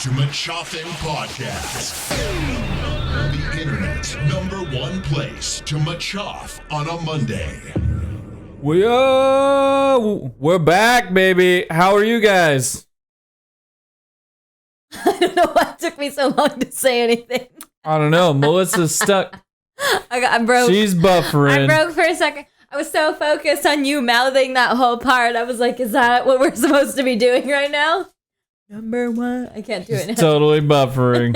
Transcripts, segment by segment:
to Machoff'n Podcast, the internet's #1 place to machoff on a Monday. We're back, baby. How are you guys? I don't know why it took me so long to say anything. I don't know. Melissa's stuck. I broke. She's buffering. I broke for a second. I was so focused on you mouthing that whole part. I was like, is that what we're supposed to be doing right now? #1. I can't do it now. Totally buffering.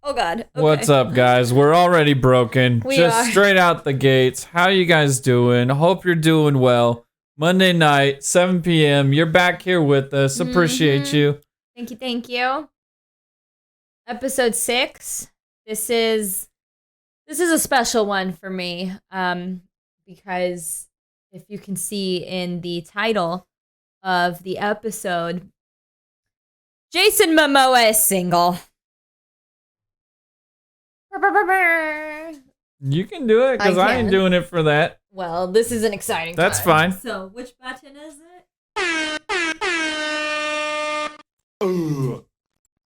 Oh, God. Okay. What's up, guys? We're already broken. We Just are. straight out the gates. How you guys doing? Hope you're doing well. Monday night, 7 p.m. You're back here with us. Appreciate you. Thank you. Episode 6. This is a special one for me, because if you can see in the title of the episode, Jason Momoa is single. You can do it because I ain't doing it for that. Well, this is an exciting That's time. fine. So, which button is it?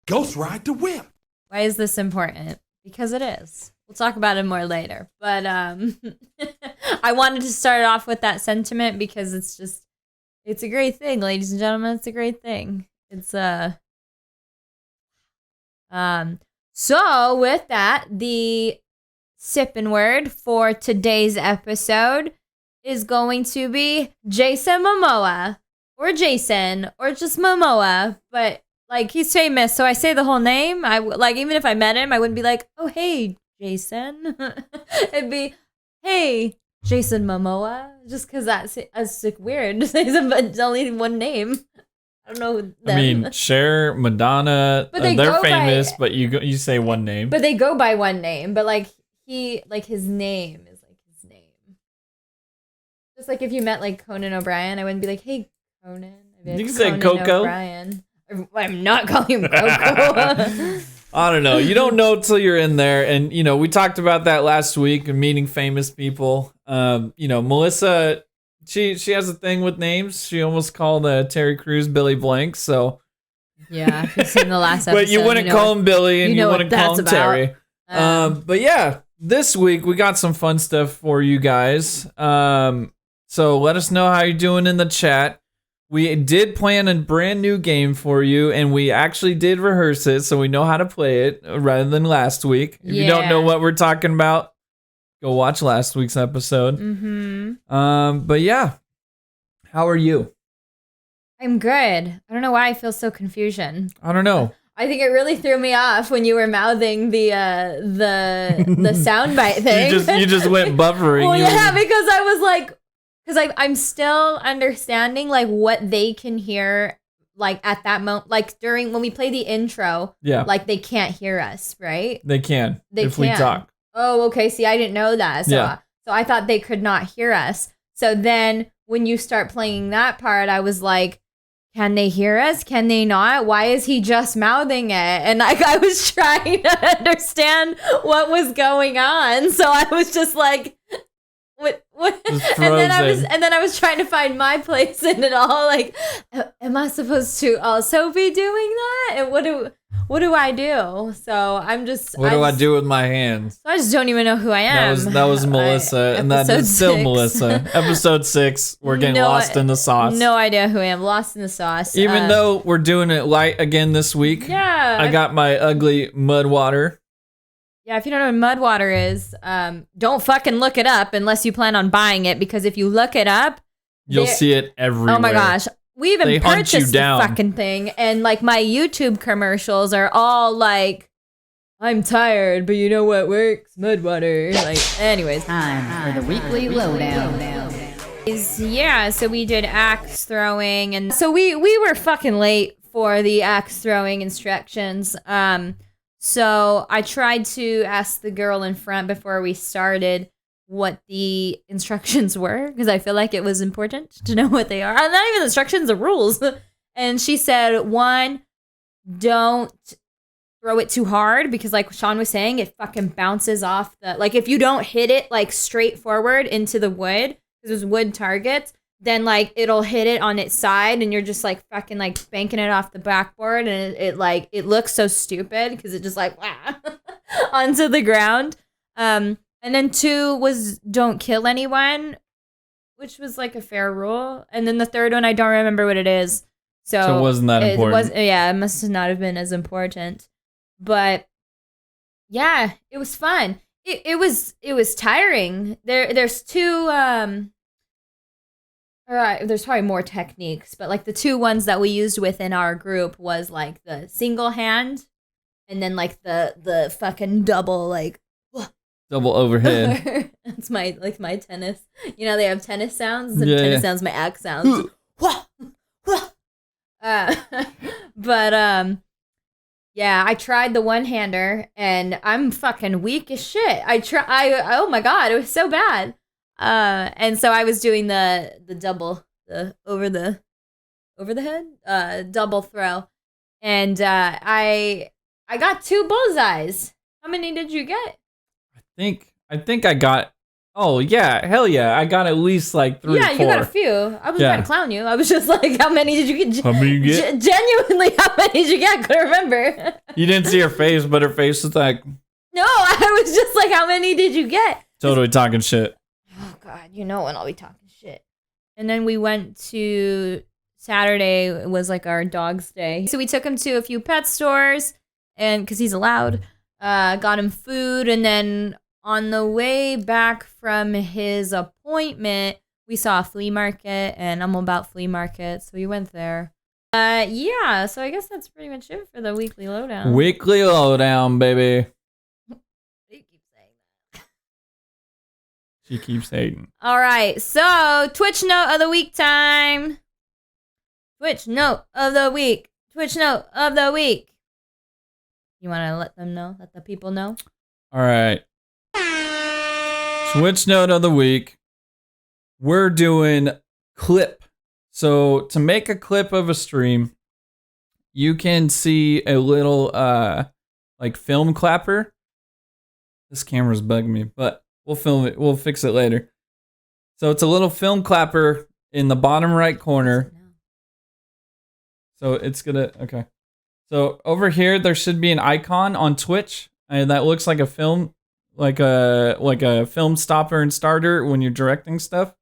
Ghost ride the whip. Why is this important? Because it is. We'll talk about it more later. But I wanted to start off with that sentiment because it's a great thing, ladies and gentlemen. It's a great thing. It's So with that, the sipping word for today's episode is going to be Jason Momoa, or Jason, or just Momoa, but like he's famous, so I say the whole name. Even if I met him, I wouldn't be like, "Oh, hey, Jason." It'd be, "Hey, Jason Momoa," just because that's like weird. It's only one name. I don't know them. I mean, Cher, Madonna, But they're famous, but you say one name. But they go by one name. But his name is like his name. Just like if you met like Conan O'Brien, I wouldn't be like, "Hey, Conan." I'd be like, You can say Conan Coco. O'Brien. I'm not calling him Coco. I don't know. You don't know till you're in there. And, we talked about that last week and meeting famous people. Melissa, she has a thing with names. She almost called Terry Crews Billy Blank. So, Yeah, if you've seen the last episode. but you wouldn't call him Billy and you wouldn't call him Terry. But yeah, this week we got some fun stuff for you guys. So let us know how you're doing in the chat. We did plan a brand new game for you, and we actually did rehearse it, so we know how to play it rather than last week. If you don't know what we're talking about, go watch last week's episode. Mm-hmm. But yeah, how are you? I'm good. I don't know why I feel so confusion. I don't know. I think it really threw me off when you were mouthing the soundbite thing. You just went buffering. Well, yeah, because I was like, I'm still understanding like what they can hear like at that moment, like during when we play the intro. Yeah, like they can't hear us, right? They can if we can. talk. Oh, okay. See, I didn't know that. So, Yeah. so I thought they could not hear us. So then when you start playing that part, I was like, can they hear us? Can they not? Why is he just mouthing it? And I was trying to understand what was going on. So I was just like, what? And then I was trying to find my place in it all. Like, am I supposed to also be doing that? And what do I do? So I'm just. What do I do with my hands? I just don't even know who I am. That was Melissa, and that is still 6. Melissa. Episode 6, we're getting lost in the sauce. No idea who I am. Lost in the sauce. Even though we're doing it light again this week. Yeah. I got my ugly mud water. Yeah, if you don't know what mud water is, don't fucking look it up unless you plan on buying it, because if you look it up, you'll see it everywhere. Oh my gosh. We even They hunt you purchased the down. fucking thing, and like my YouTube commercials are all like, I'm tired, but you know what works? Mud water. Like, anyways. Time for the weekly lowdown. Yeah, so we did axe throwing, and so we were fucking late for the axe throwing instructions. So I tried to ask the girl in front before we started what the instructions were, because I feel like it was important to know what they are. Not even instructions, the rules. And she said, 1, don't throw it too hard, because like Sean was saying, it fucking bounces off the, like if you don't hit it like straight forward into the wood, because there's wood targets, then like it'll hit it on its side and you're just like fucking like spanking it off the backboard and it looks so stupid because it just like onto the ground. And then 2 was don't kill anyone, which was like a fair rule. And then the third one, I don't remember what it is. So it wasn't that important. It must not have been as important. But yeah, it was fun. It was tiring. There's 2 there's probably more techniques, but like the 2 ones that we used within our group was like the single hand and then like the fucking double like double overhead. That's my tennis. You know, they have tennis sounds. The tennis sounds, my axe sounds. But yeah, I tried the one-hander and I'm fucking weak as shit. Oh my god, it was so bad. And so I was doing the double, the over the head, double throw, and I got 2 bullseyes. How many did you get? I think I got. Oh yeah, hell yeah! I got at least like 3 or 4. Yeah, you got a few. I was trying to clown you. I was just like, how many did you get? How many you get? Genuinely, how many did you get? I couldn't remember. You didn't see her face, but her face was like. No, I was just like, how many did you get? Totally talking shit. Oh God, you know when I'll be talking shit. And then we went to Saturday. It was like our dog's day, so we took him to a few pet stores, and because he's allowed, got him food, and then. On the way back from his appointment, we saw a flea market, and I'm about flea markets, so we went there. Yeah, so I guess that's pretty much it for the weekly lowdown. Weekly lowdown, baby. You keep saying that. She keeps hating. All right, so Twitch note of the week time. Twitch note of the week. Twitch note of the week. You want to let them know? Let the people know? All right. Twitch note of the week. We're doing clip. So to make a clip of a stream, you can see a little like film clapper. This camera's bugging me, but we'll film it. We'll fix it later. So it's a little film clapper in the bottom right corner. So it's gonna okay. So over here there should be an icon on Twitch that looks like a film. Like a film stopper and starter when you're directing stuff.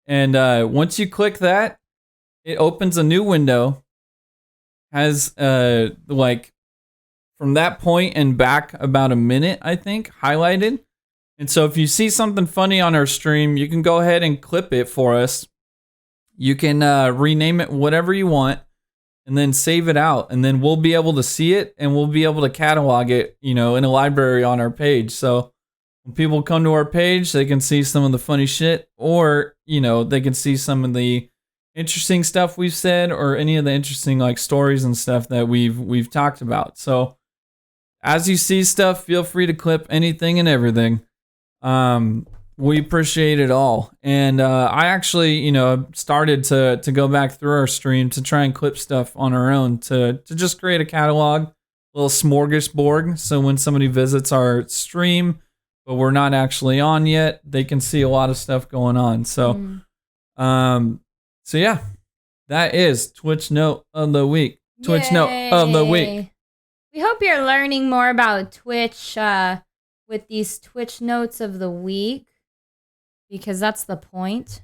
And once you click that, it opens a new window. Has like from that point and back about a minute, I think, highlighted. And so if you see something funny on our stream, you can go ahead and clip it for us. You can rename it whatever you want. And then save it out, and then we'll be able to see it, and we'll be able to catalog it, in a library on our page. So when people come to our page, they can see some of the funny shit, or they can see some of the interesting stuff we've said, or any of the interesting like stories and stuff that we've talked about. So as you see stuff, feel free to clip anything and everything. We appreciate it all. And I actually, started to go back through our stream to try and clip stuff on our own to just create a catalog, a little smorgasbord. So when somebody visits our stream, but we're not actually on yet, they can see a lot of stuff going on. So, so yeah, that is Twitch note of the week. Twitch note of the week. We hope you're learning more about Twitch with these Twitch notes of the week. Because that's the point.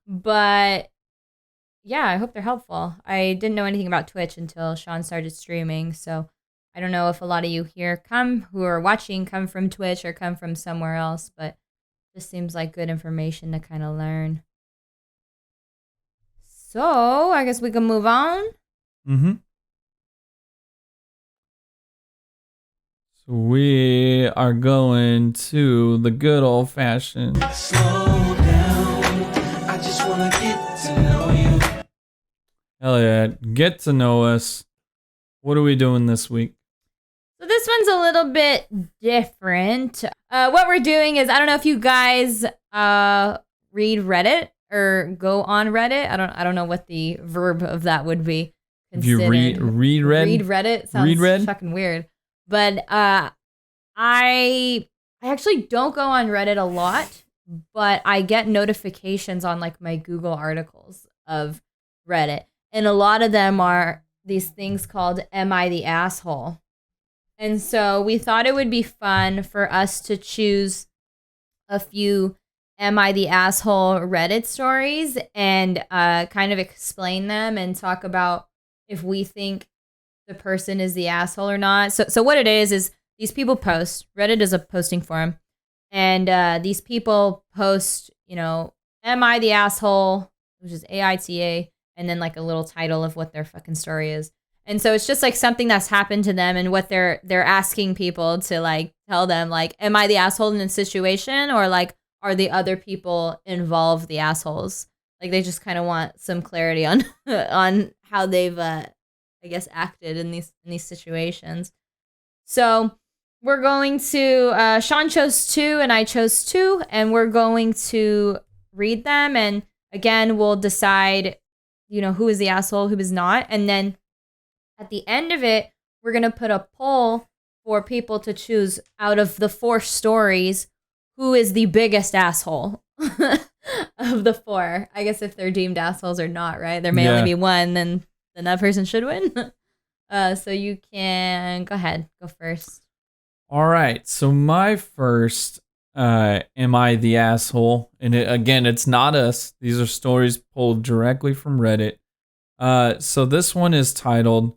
But yeah, I hope they're helpful. I didn't know anything about Twitch until Sean started streaming. So I don't know if a lot of you here who are watching come from Twitch or come from somewhere else. But this seems like good information to kind of learn. So I guess we can move on. Mm-hmm. So we are going to the good old fashioned. Slow down. I just wanna get to know you. Hell yeah, get to know us. What are we doing this week? So this one's a little bit different. What we're doing is, I don't know if you guys read Reddit or go on Reddit. I don't know what the verb of that would be. If you read Reddit sounds fucking weird. But I actually don't go on Reddit a lot. but I get notifications on like my Google articles of Reddit. And a lot of them are these things called Am I the Asshole? And so we thought it would be fun for us to choose a few Am I the Asshole Reddit stories and kind of explain them and talk about if we think the person is the asshole or not. So what it is these people post. Reddit is a posting forum. And these people post, am I the asshole, which is AITA, and then like a little title of what their fucking story is. And so it's just like something that's happened to them and what they're asking people to like tell them, like, am I the asshole in this situation, or like are the other people involved the assholes? Like they just kind of want some clarity on on how they've I guess acted in these situations. So we're going to Sean chose 2 and I chose 2, and we're going to read them, and again we'll decide who is the asshole, who is not, and then at the end of it, we're going to put a poll for people to choose out of the 4 stories who is the biggest asshole of the 4. I guess if they're deemed assholes or not, right? There may only be one, then that person should win. So you can go ahead, go first. All right. So my first Am I the Asshole? And again, it's not us. These are stories pulled directly from Reddit. So this one is titled,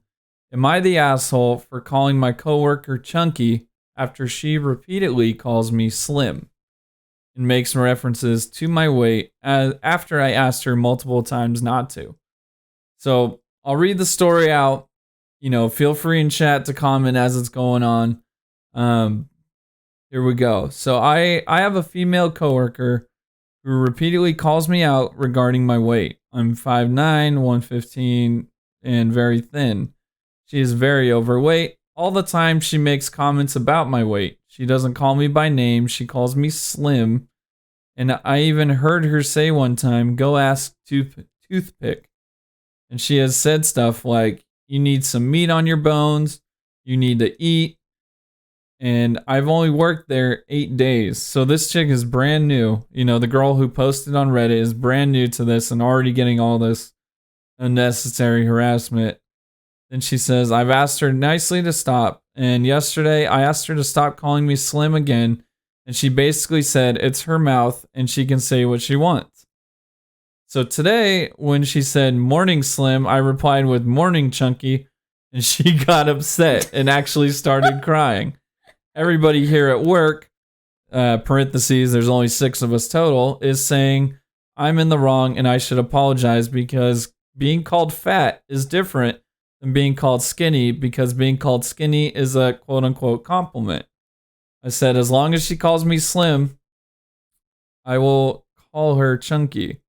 Am I the Asshole for calling my coworker Chunky after she repeatedly calls me Slim? And makes references to my weight after I asked her multiple times not to. So I'll read the story out. Feel free in chat to comment as it's going on. Here we go. So I have a female coworker who repeatedly calls me out regarding my weight. I'm 5'9", 115, and very thin. She is very overweight. All the time she makes comments about my weight. She doesn't call me by name. She calls me Slim. And I even heard her say one time, go ask Toothpick. And she has said stuff like, you need some meat on your bones. You need to eat. And I've only worked there 8 days. So this chick is brand new. The girl who posted on Reddit is brand new to this and already getting all this unnecessary harassment. Then she says, I've asked her nicely to stop. And yesterday I asked her to stop calling me Slim again. And she basically said it's her mouth and she can say what she wants. So today, when she said morning Slim, I replied with morning Chunky. And she got upset and actually started crying. Everybody here at work, parentheses, there's only 6 of us total, is saying I'm in the wrong and I should apologize because being called fat is different than being called skinny, because being called skinny is a quote-unquote compliment. I said, as long as she calls me Slim, I will call her Chunky.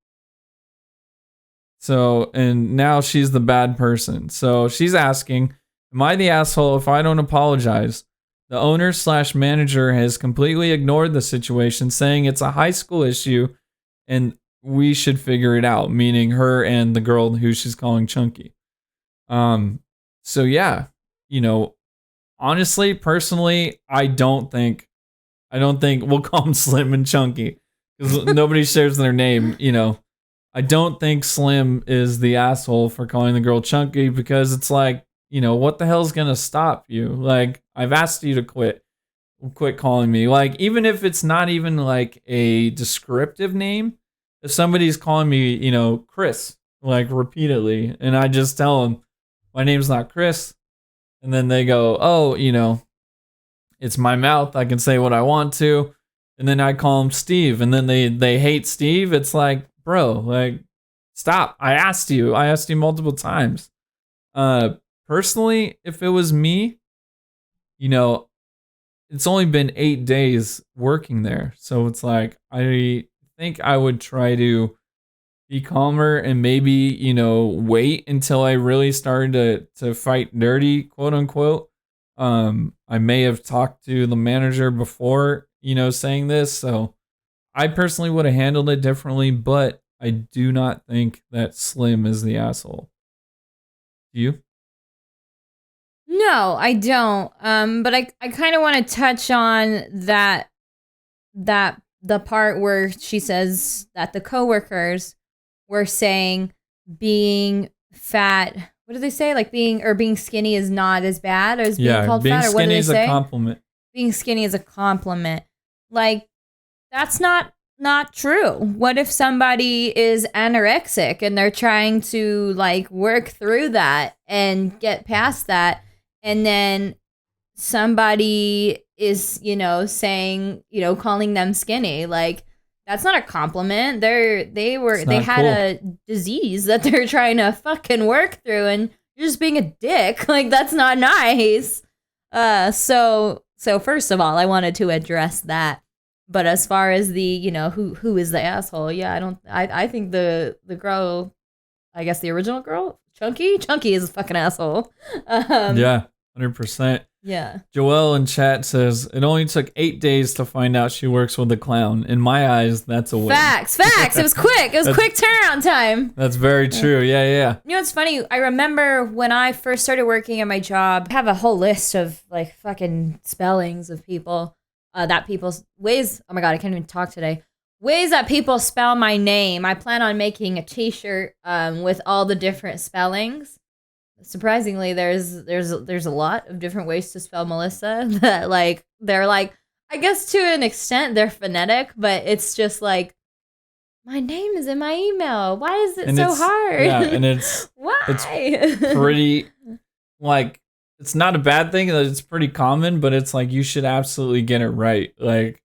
So, and now she's the bad person. So she's asking, am I the asshole if I don't apologize? The owner/manager has completely ignored the situation, saying it's a high school issue and we should figure it out, meaning her and the girl who she's calling Chunky. So yeah, honestly, personally, I don't think we'll call them Slim and Chunky because nobody shares their name. I don't think Slim is the asshole for calling the girl Chunky, because it's like, what the hell's gonna stop you? Like, I've asked you to quit calling me. Like, even if it's not even like a descriptive name, if somebody's calling me, Chris, like repeatedly, and I just tell them my name's not Chris, and then they go, oh, it's my mouth, I can say what I want to, and then I call them Steve, and then they hate Steve. It's like, bro, like, stop. I asked you multiple times. Personally, if it was me, it's only been 8 days working there. So it's like, I think I would try to be calmer and maybe, wait until I really started to fight dirty, quote unquote. I may have talked to the manager before, saying this. So I personally would have handled it differently, but I do not think that Slim is the asshole. Do you? No, I don't. But I kind of want to touch on that the part where she says that the coworkers were saying being fat. What do they say? Like being skinny is not as bad as being called fat. Or what do they say? Being skinny is a compliment. Being skinny is a compliment. Like, that's not true. What if somebody is anorexic and they're trying to like work through that and get past that, and then somebody is, saying, calling them skinny? Like, that's not a compliment. They had a disease that they're trying to fucking work through, and you're just being a dick. Like, that's not nice. So first of all, I wanted to address that. But as far as the, who is the asshole? Yeah, I think the girl, I guess the original girl, Chunky is a fucking asshole. Yeah, 100%. Yeah. Joelle in chat says, it only took 8 days to find out she works with a clown. In my eyes, that's a win. Facts. It was quick. It was quick turnaround time. That's very true. Yeah. You know what's funny? I remember when I first started working at my job, I have a whole list of like fucking spellings of people. That people's ways. Oh my God, I can't even talk today. Ways that people spell my name. I plan on making a T-shirt with all the different spellings. Surprisingly, there's a lot of different ways to spell Melissa that like they're like, I guess to an extent they're phonetic, but it's just like, my name is in my email. Why is it so hard? Yeah, and it's why? It's pretty like. It's not a bad thing. It's pretty common, but it's like you should absolutely get it right. Like,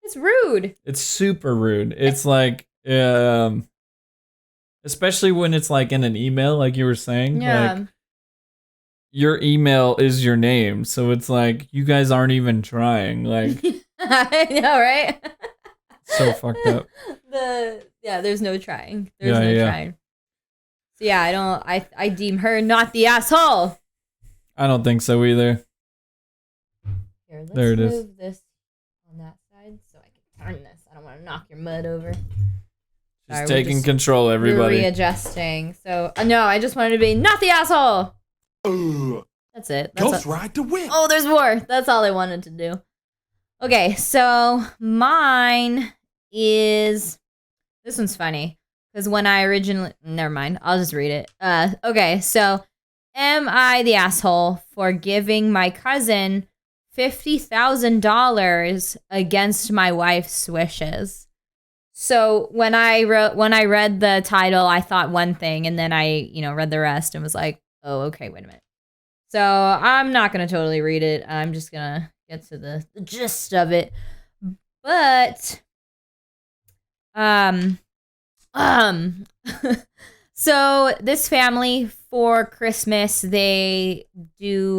it's rude. It's super rude. It's like, especially when it's like in an email, like you were saying. Yeah. Like, your email is your name, so it's like you guys aren't even trying. Like, I know, right? So fucked up. There's no trying. There's no trying. So yeah, I deem her not the asshole. I don't think so either. Here, let's there it is. Move this on that side so I can turn this. I don't want to knock your mud over. She's taking control, everybody. We're readjusting. So, no, I just wanted to be not the asshole. That's it. Ghost ride to win. Oh, there's more. That's all I wanted to do. Okay, so mine is... This one's funny. Because when I originally... Never mind. I'll just read it. Okay, so... Am I the asshole for giving my cousin $50,000 against my wife's wishes? So when I read the title, I thought one thing, and then I, read the rest and was like, oh, okay, wait a minute. So I'm not gonna totally read it. I'm just gonna get to the gist of it. But so this family, for Christmas, they do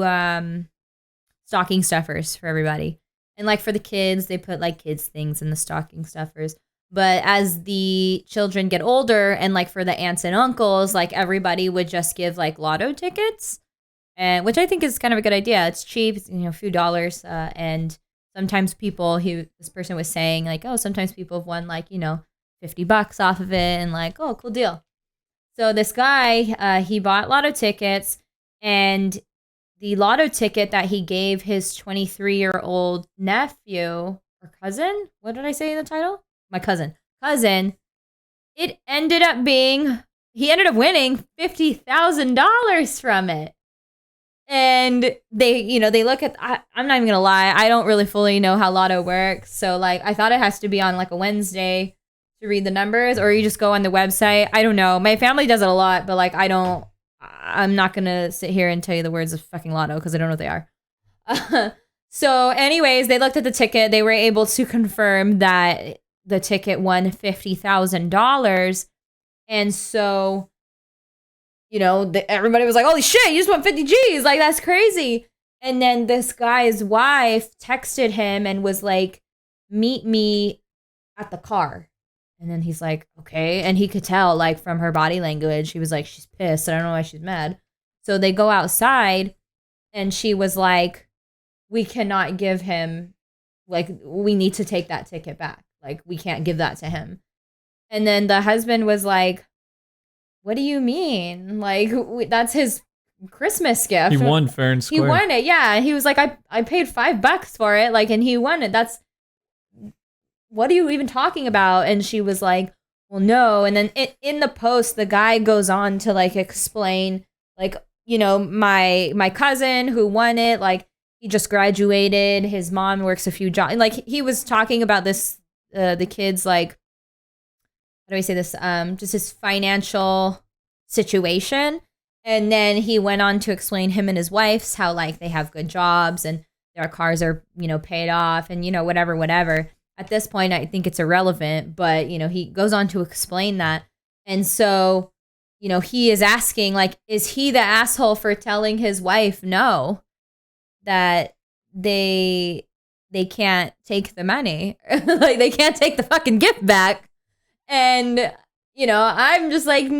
stocking stuffers for everybody. And like for the kids, they put like kids things in the stocking stuffers. But as the children get older, and like for the aunts and uncles, like everybody would just give like lotto tickets, and which I think is kind of a good idea. It's cheap, it's, a few dollars, and sometimes people, this person was saying like, oh, sometimes people have won like, $50 off of it, and like, oh, cool deal. So this guy, he bought lotto tickets, and the lotto ticket that he gave his 23-year-old nephew or cousin, what did I say in the title? My cousin, it ended up being, he ended up winning $50,000 from it. And they look at, I'm not even going to lie, I don't really fully know how lotto works. So like, I thought it has to be on like a Wednesday to read the numbers, or you just go on the website. I don't know. My family does it a lot, but like, I'm not going to sit here and tell you the words of fucking lotto because I don't know what they are. So anyways, they looked at the ticket. They were able to confirm that the ticket won $50,000. And so, everybody was like, holy shit, you just won 50 G's. Like, that's crazy. And then this guy's wife texted him and was like, meet me at the car. And then he's like, okay. And he could tell, like, from her body language, he was like, she's pissed. I don't know why she's mad. So they go outside, and she was like, we cannot give him, like, we need to take that ticket back. Like, we can't give that to him. And then the husband was like, what do you mean? Like, that's his Christmas gift. He won fair and square. He won it, yeah. He was like, I paid $5 for it, like, and he won it. what are you even talking about? And she was like, well, no. And then in the post, the guy goes on to like explain, like, you know, my cousin who won it, like he just graduated, his mom works a few jobs, and like he was talking about this, the kids, like, how do I say this, just his financial situation. And then he went on to explain him and his wife's how like they have good jobs and their cars are, you know, paid off and, you know, whatever. At this point, I think it's irrelevant, but, you know, he goes on to explain that. And so, you know, he is asking, like, is he the asshole for telling his wife no, that they can't take the money? Like, they can't take the fucking gift back. And, you know, I'm just like,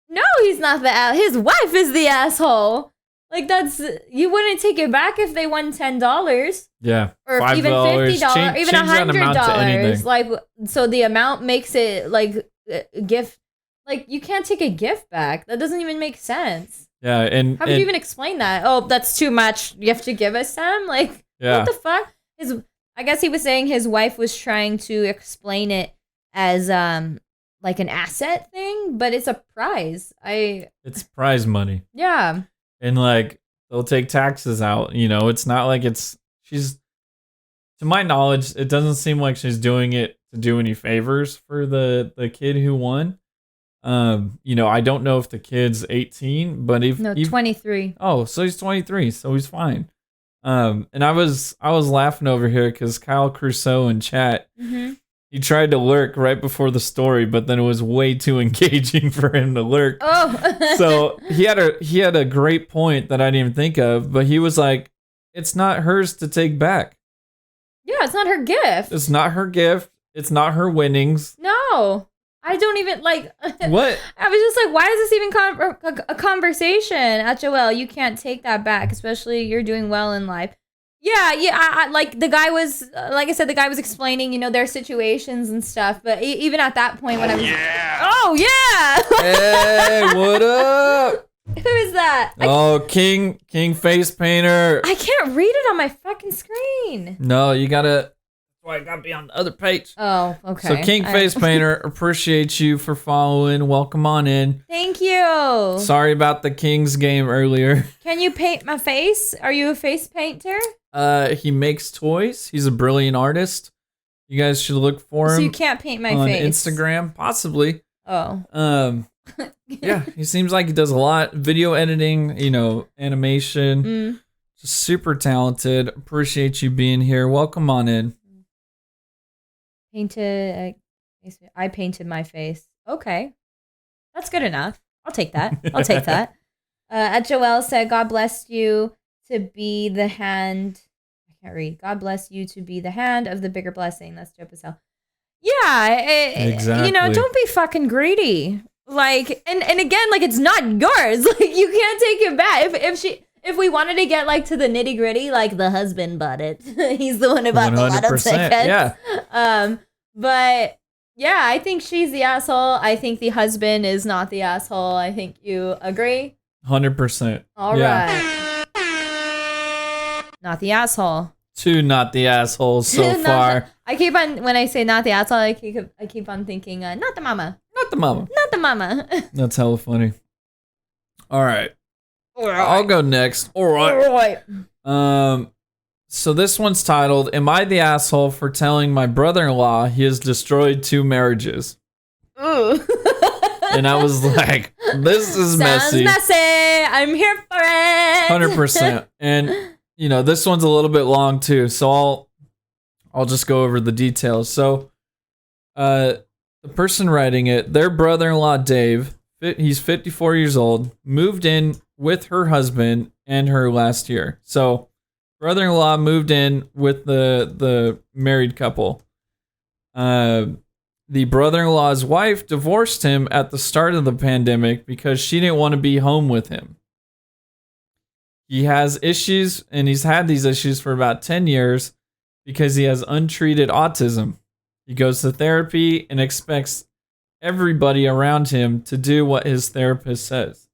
no, he's not his wife is the asshole. Like, that's, you wouldn't take it back if they won $10. Yeah. Or $5, even $50, even $100. Like, so the amount makes it like a gift. Like, you can't take a gift back. That doesn't even make sense. Yeah. And how would you even explain that? Oh, that's too much. You have to give us some? Like, what the fuck? I guess he was saying his wife was trying to explain it as, like an asset thing, but it's a prize. It's prize money. Yeah. And like they'll take taxes out, you know, it's not like she's, to my knowledge, it doesn't seem like she's doing it to do any favors for the kid who won. You know, I don't know if the kid's 18, but 23. Oh, so he's 23, so he's fine. And I was laughing over here because Kyle Crusoe in chat, he tried to lurk right before the story, but then it was way too engaging for him to lurk. Oh, so he had a great point that I didn't even think of, but he was like, "It's not hers to take back. Yeah, it's not her gift. It's not her gift. It's not her winnings." No, I don't even like. What? I was just like, why is this even a conversation? At Joelle, you can't take that back, especially you're doing well in life. Yeah, I like the guy was, like I said, the guy was explaining, you know, their situations and stuff. But even at that point, when I was, Hey, what up? Who is that? King Face Painter. I can't read it on my fucking screen. No, you gotta. I gotta be on the other page. Oh, okay. So King Face Painter, appreciate you for following. Welcome on in. Thank you. Sorry about the Kings game earlier. Can you paint my face? Are you a face painter? He makes toys. He's a brilliant artist. You guys should look for him. So you can't paint my on face on Instagram, possibly. Oh. Yeah, he seems like he does a lot. Video editing, you know, animation. Just super talented. Appreciate you being here. Welcome on in. I painted my face. Okay. That's good enough. I'll take that. I'll take that. Joelle said, God bless you to be the hand. I can't read. God bless you to be the hand of the bigger blessing. That's dope as hell. Yeah. Exactly. You know, don't be fucking greedy. Like, and again, like, it's not yours. Like, you can't take it back. If we wanted to get like to the nitty gritty, like the husband bought it. He's the one who bought the lotto tickets. Yeah. But yeah, I think she's the asshole. I think the husband is not the asshole. I think you agree. 100%. All right. Not the asshole. Two not the assholes so far. I keep on, when I say not the asshole, I keep on thinking, not the mama. Not the mama. Not the mama. That's hella funny. All right. I'll go next. All right. So this one's titled, Am I the Asshole for Telling My Brother-in-Law He Has Destroyed 2 Marriages? Ooh. And I was like, this is messy. Sounds messy. I'm here for it. 100%. And, you know, this one's a little bit long too, so I'll just go over the details. So, the person writing it, their brother-in-law, Dave, he's 54 years old, moved in with her husband and her last year. So, brother-in-law moved in with the married couple. The brother-in-law's wife divorced him at the start of the pandemic because she didn't want to be home with him. He has issues, and he's had these issues for about 10 years because he has untreated autism. He goes to therapy and expects everybody around him to do what his therapist says.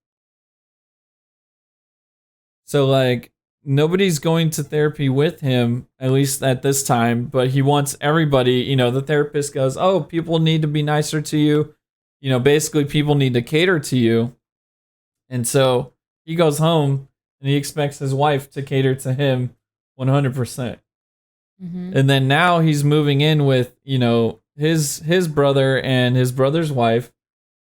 So, like, nobody's going to therapy with him, at least at this time, but he wants everybody, the therapist goes, oh, people need to be nicer to you. Basically people need to cater to you. And so he goes home and he expects his wife to cater to him 100%. And then now he's moving in with, his brother and his brother's wife.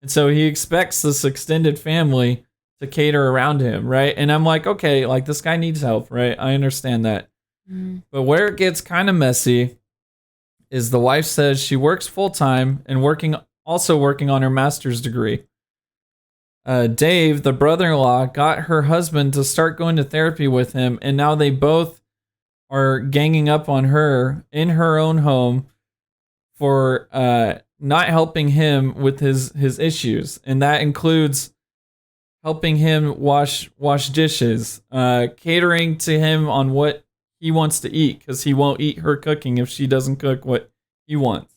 And so he expects this extended family to cater around him, right? And I'm like, okay, like this guy needs help, right? I understand that. But where it gets kind of messy is the wife says she works full time and also working on her master's degree. Dave, the brother-in-law, got her husband to start going to therapy with him, and now they both are ganging up on her in her own home for not helping him with his issues, and that includes helping him wash dishes, catering to him on what he wants to eat because he won't eat her cooking if she doesn't cook what he wants.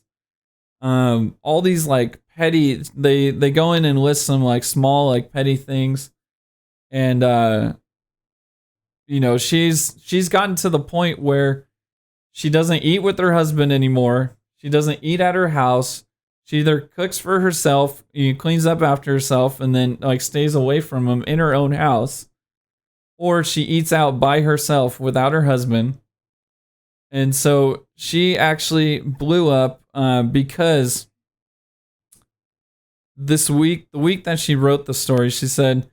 All these like petty, they go in and list some like small like petty things, and she's gotten to the point where she doesn't eat with her husband anymore. She doesn't eat at her house. She either cooks for herself, cleans up after herself, and then like stays away from him in her own house, or she eats out by herself without her husband. And so she actually blew up because the week that she wrote the story, she said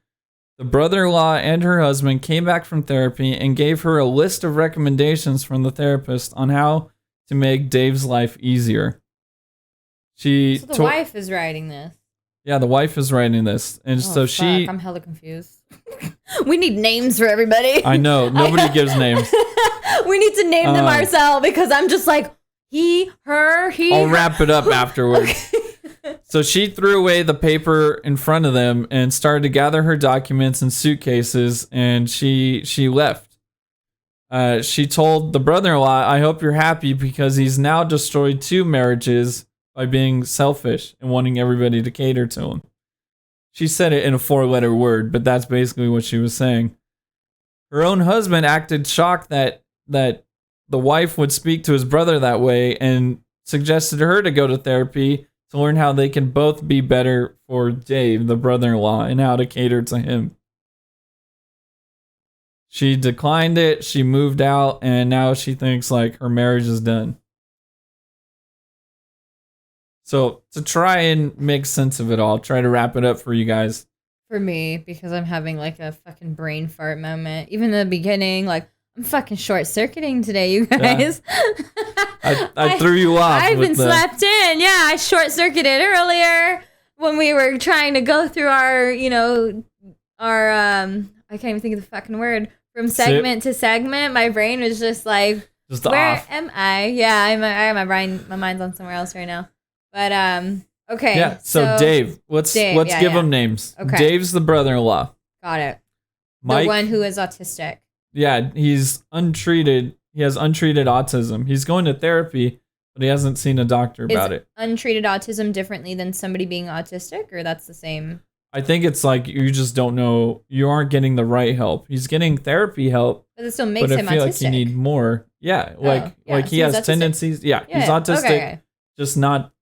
the brother-in-law and her husband came back from therapy and gave her a list of recommendations from the therapist on how to make Dave's life easier. So the wife is writing this. Yeah, the wife is writing this. And I'm hella confused. We need names for everybody. I know. Nobody gives names. We need to name them ourselves because I'm just like, he, her, he. I'll wrap it up afterwards. So she threw away the paper in front of them and started to gather her documents and suitcases, and she left. She told the brother-in-law, I hope you're happy because he's now destroyed 2 marriages by being selfish and wanting everybody to cater to him. She said it in a 4-letter word, but that's basically what she was saying. Her own husband acted shocked that the wife would speak to his brother that way and suggested her to go to therapy to learn how they can both be better for Dave, the brother-in-law, and how to cater to him. She declined it, she moved out, and now she thinks like her marriage is done. So to try and make sense of it all, try to wrap it up for you guys. For me, because I'm having like a fucking brain fart moment. Even in the beginning, like I'm fucking short-circuiting today, you guys. Yeah. I threw you off. I've been slept in. Yeah, I short-circuited earlier when we were trying to go through our I can't even think of the fucking word. From segment to segment, my brain was just like, where off. am I? Yeah, my mind's on somewhere else right now. But okay. Yeah. So Dave, let's give him names. Okay. Dave's the brother-in-law. Got it. Mike, the one who is autistic. Yeah, he's untreated. He has untreated autism. He's going to therapy, but he hasn't seen a doctor about it. Untreated autism differently than somebody being autistic, or that's the same? I think it's like you just don't know. You aren't getting the right help. He's getting therapy help, but it still makes him autistic. I feel like you need more. Yeah, like he has tendencies. Yeah, he's autistic. Okay. Just not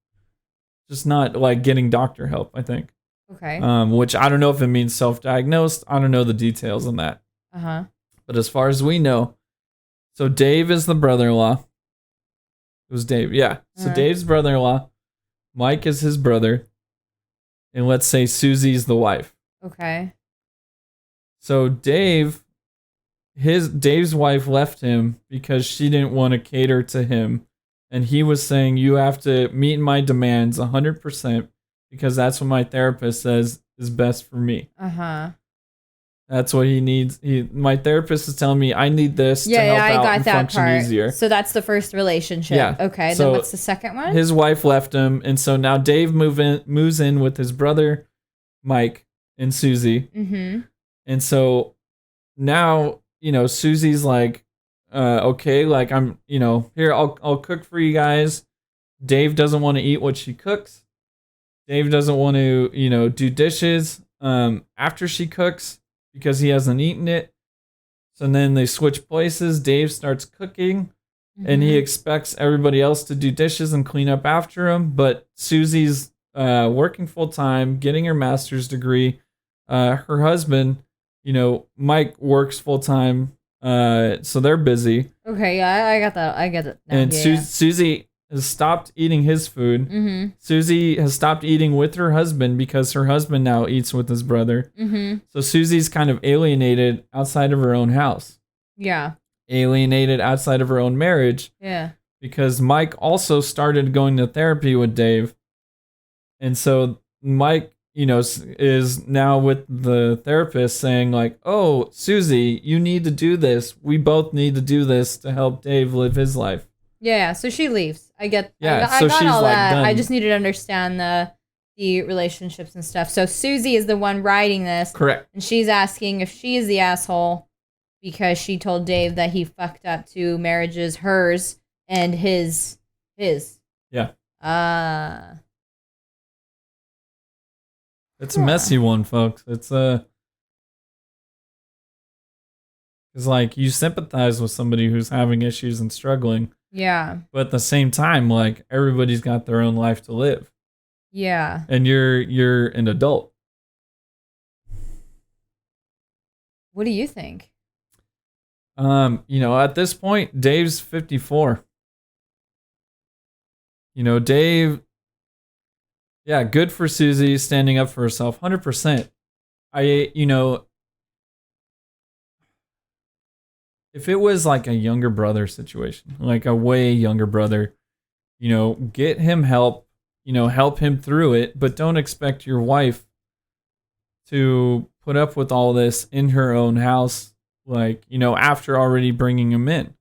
like getting doctor help, I think. Okay. Which I don't know if it means self-diagnosed. I don't know the details on that. Uh-huh. But as far as we know, so Dave is the brother-in-law. It was Dave, yeah. So Dave's brother-in-law. Mike is his brother. And let's say Susie's the wife. Okay. So Dave's wife left him because she didn't want to cater to him. And he was saying, you have to meet my demands 100% because that's what my therapist says is best for me. Uh-huh. That's what he needs. My therapist is telling me I need this to help out and function easier. So that's the first relationship. Yeah. Okay, so then what's the second one? His wife left him, and so now Dave moves in with his brother, Mike, and Susie. Mm-hmm. And so now, Susie's like, okay, like I'm, here, I'll cook for you guys. Dave doesn't want to eat what she cooks. Dave doesn't want to, do dishes after she cooks because he hasn't eaten it. So then they switch places. Dave starts cooking, and he expects everybody else to do dishes and clean up after him. But Susie's working full time, getting her master's degree. Her husband, Mike, works full time. So they're busy. Okay, yeah, I got that. I get it. Now. And Susie has stopped eating his food. Mm-hmm. Susie has stopped eating with her husband because her husband now eats with his brother. Mm-hmm. So Susie's kind of alienated outside of her own house. Yeah. Alienated outside of her own marriage. Yeah. Because Mike also started going to therapy with Dave. And so Mike, is now with the therapist saying like, oh, Susie, you need to do this. We both need to do this to help Dave live his life. Yeah, so she leaves. I got so she's all like that. done. I just needed to understand the relationships and stuff. So Susie is the one writing this. Correct. And she's asking if she is the asshole because she told Dave that he fucked up 2 marriages, hers and his. Yeah. It's Huh. a messy one, folks. It's like you sympathize with somebody who's having issues and struggling, Yeah. but at the same time, like everybody's got their own life to live, Yeah. and you're an adult. What do you think? At this point, Dave's 54. Dave. Yeah, good for Susie standing up for herself, 100%. If it was like a younger brother situation, like a way younger brother, get him help, help him through it, but don't expect your wife to put up with all this in her own house, like, after already bringing him in.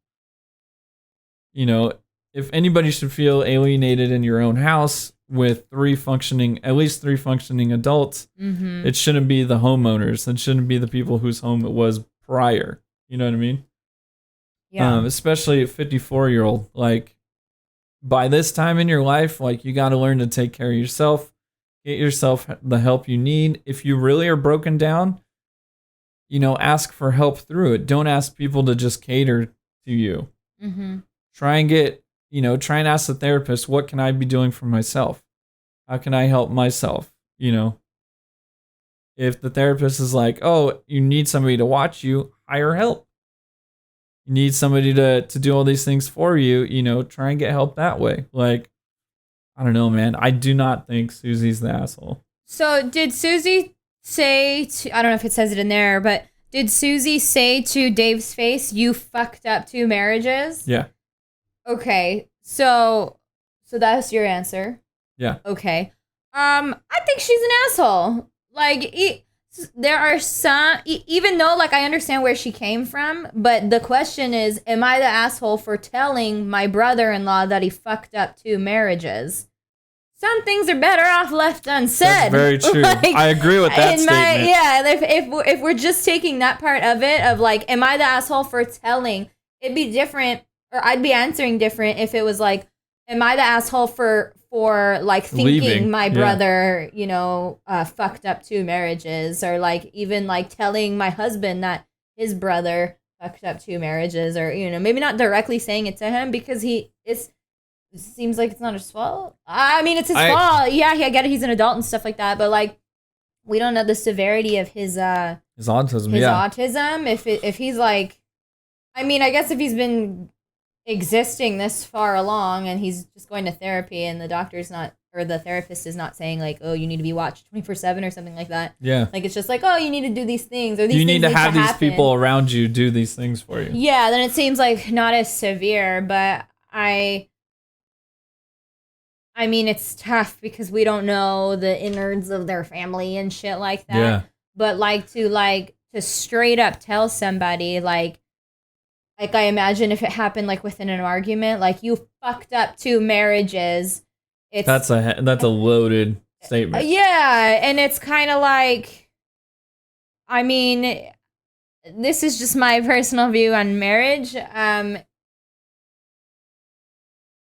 If anybody should feel alienated in your own house with at least three functioning adults, it shouldn't be the homeowners. It shouldn't be the people whose home it was prior. You know what I mean? Yeah. Especially a 54-year-old. Like, by this time in your life, like, you got to learn to take care of yourself. Get yourself the help you need. If you really are broken down, ask for help through it. Don't ask people to just cater to you. Mm-hmm. Try and ask the therapist, what can I be doing for myself? How can I help myself? If the therapist is like, oh, you need somebody to watch you, hire help. You need somebody to do all these things for you, try and get help that way. Like, I don't know, man. I do not think Susie's the asshole. So did Susie say I don't know if it says it in there, but did Susie say to Dave's face, you fucked up 2 marriages? Yeah. Okay, so that's your answer. Yeah. Okay. I think she's an asshole. Like, there are some, even though, like, I understand where she came from, but the question is, am I the asshole for telling my brother-in-law that he fucked up 2 marriages? Some things are better off left unsaid. That's very true. Like, I agree with that statement. If we're just taking that part of it, of like, am I the asshole for telling? It'd be different. Or I'd be answering different if it was like, am I the asshole for like thinking Leaving. my brother, fucked up 2 marriages, or like even like telling my husband that his brother fucked up 2 marriages, or maybe not directly saying it to him because it seems like it's not his fault. I mean, it's his fault. Yeah, I get it. He's an adult and stuff like that, but like we don't know the severity of his autism. Autism. If he's like, I mean, I guess if he's been existing this far along and he's just going to therapy and the doctor's not, or the therapist is not saying like, oh, you need to be watched 24/7 or something like that. Yeah. Like, it's just like, oh, you need to do these things, or these you things need to have these happen. people around you do these things for you. Yeah, then it seems like not as severe, but I mean, it's tough because we don't know the innards of their family and shit like that. Yeah. But to straight up tell somebody like I imagine if it happened like within an argument, like you fucked up 2 marriages. That's a loaded statement. Yeah, and it's kind of like, I mean, this is just my personal view on marriage.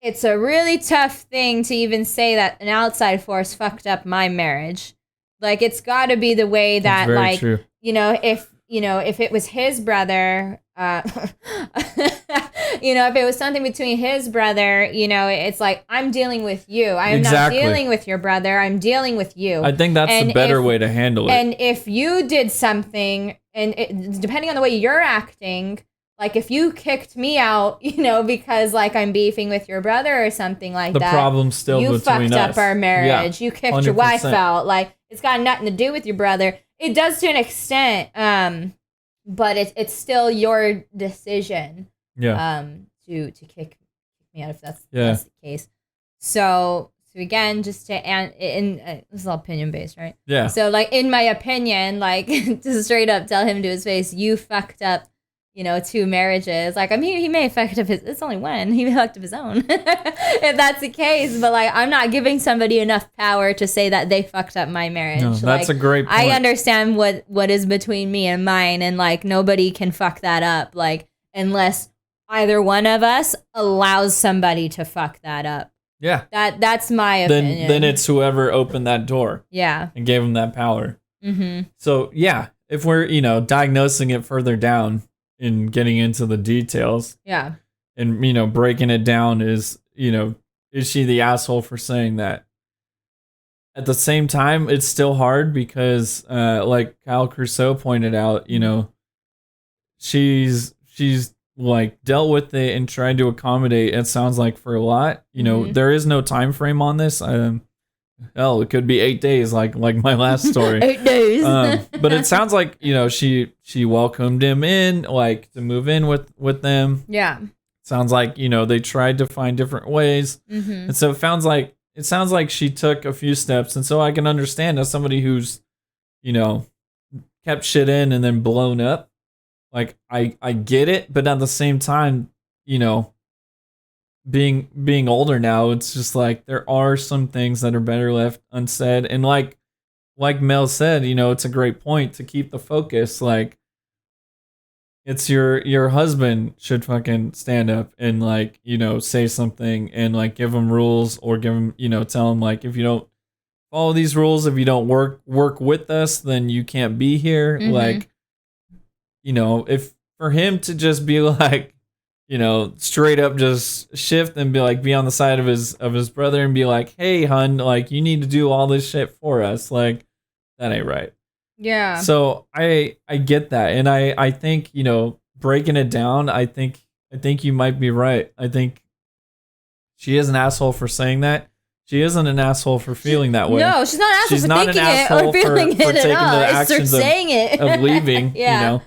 It's a really tough thing to even say that an outside force fucked up my marriage. Like, it's got to be the way that, like, true. if if it was his brother, if it was something between his brother, it's like, I'm dealing with you. I am not dealing with your brother. I'm dealing with you. I think that's the better way to handle it. And if you did something, and depending on the way you're acting, like if you kicked me out, because like I'm beefing with your brother or something like that. The problem's still between us. You fucked up our marriage. Yeah, you kicked 100%. Your wife out. Like, it's got nothing to do with your brother. It does to an extent, but it's still your decision. Yeah. To kick me out if that's the case. So again, just to this is all opinion based, right? Yeah. So like in my opinion, like to straight up tell him to his face, you fucked up, 2 marriages. Like, I mean, he may have fucked up it's only one. He fucked up his own. If that's the case, but like, I'm not giving somebody enough power to say that they fucked up my marriage. No, that's a great point. I understand what is between me and mine, and like nobody can fuck that up, like unless either one of us allows somebody to fuck that up. Yeah. That's my opinion. Then it's whoever opened that door. Yeah. And gave him that power. Mm-hmm. So yeah, if we're, diagnosing it further down and getting into the details. Yeah. And, breaking it down is she the asshole for saying that? At the same time, it's still hard because, like Kyle Crusoe pointed out, she's like dealt with it and tried to accommodate. It sounds like for a lot, there is no time frame on this. It could be 8 days, like my last story. 8 days. But it sounds like she welcomed him in, like to move in with them. Yeah. Sounds like they tried to find different ways, and so it sounds like she took a few steps, and so I can understand as somebody who's kept shit in and then blown up. Like, I get it, but at the same time, being older now, it's just like there are some things that are better left unsaid. And like Mel said, it's a great point to keep the focus. Like, it's your husband should fucking stand up and like, say something and like give him rules or give him, tell him like, if you don't follow these rules, if you don't work with us, then you can't be here. Mm-hmm. Like, if for him to just be like, straight up just shift and be on the side of his brother and be like, hey, hun, like you need to do all this shit for us. Like, that ain't right. Yeah. So I get that. And I think, breaking it down, I think you might be right. I think she is an asshole for saying that. She isn't an asshole for feeling that way. No, she's not an asshole she's for not thinking an asshole it or feeling for it taking at all. the It's actions saying it. of leaving, Yeah.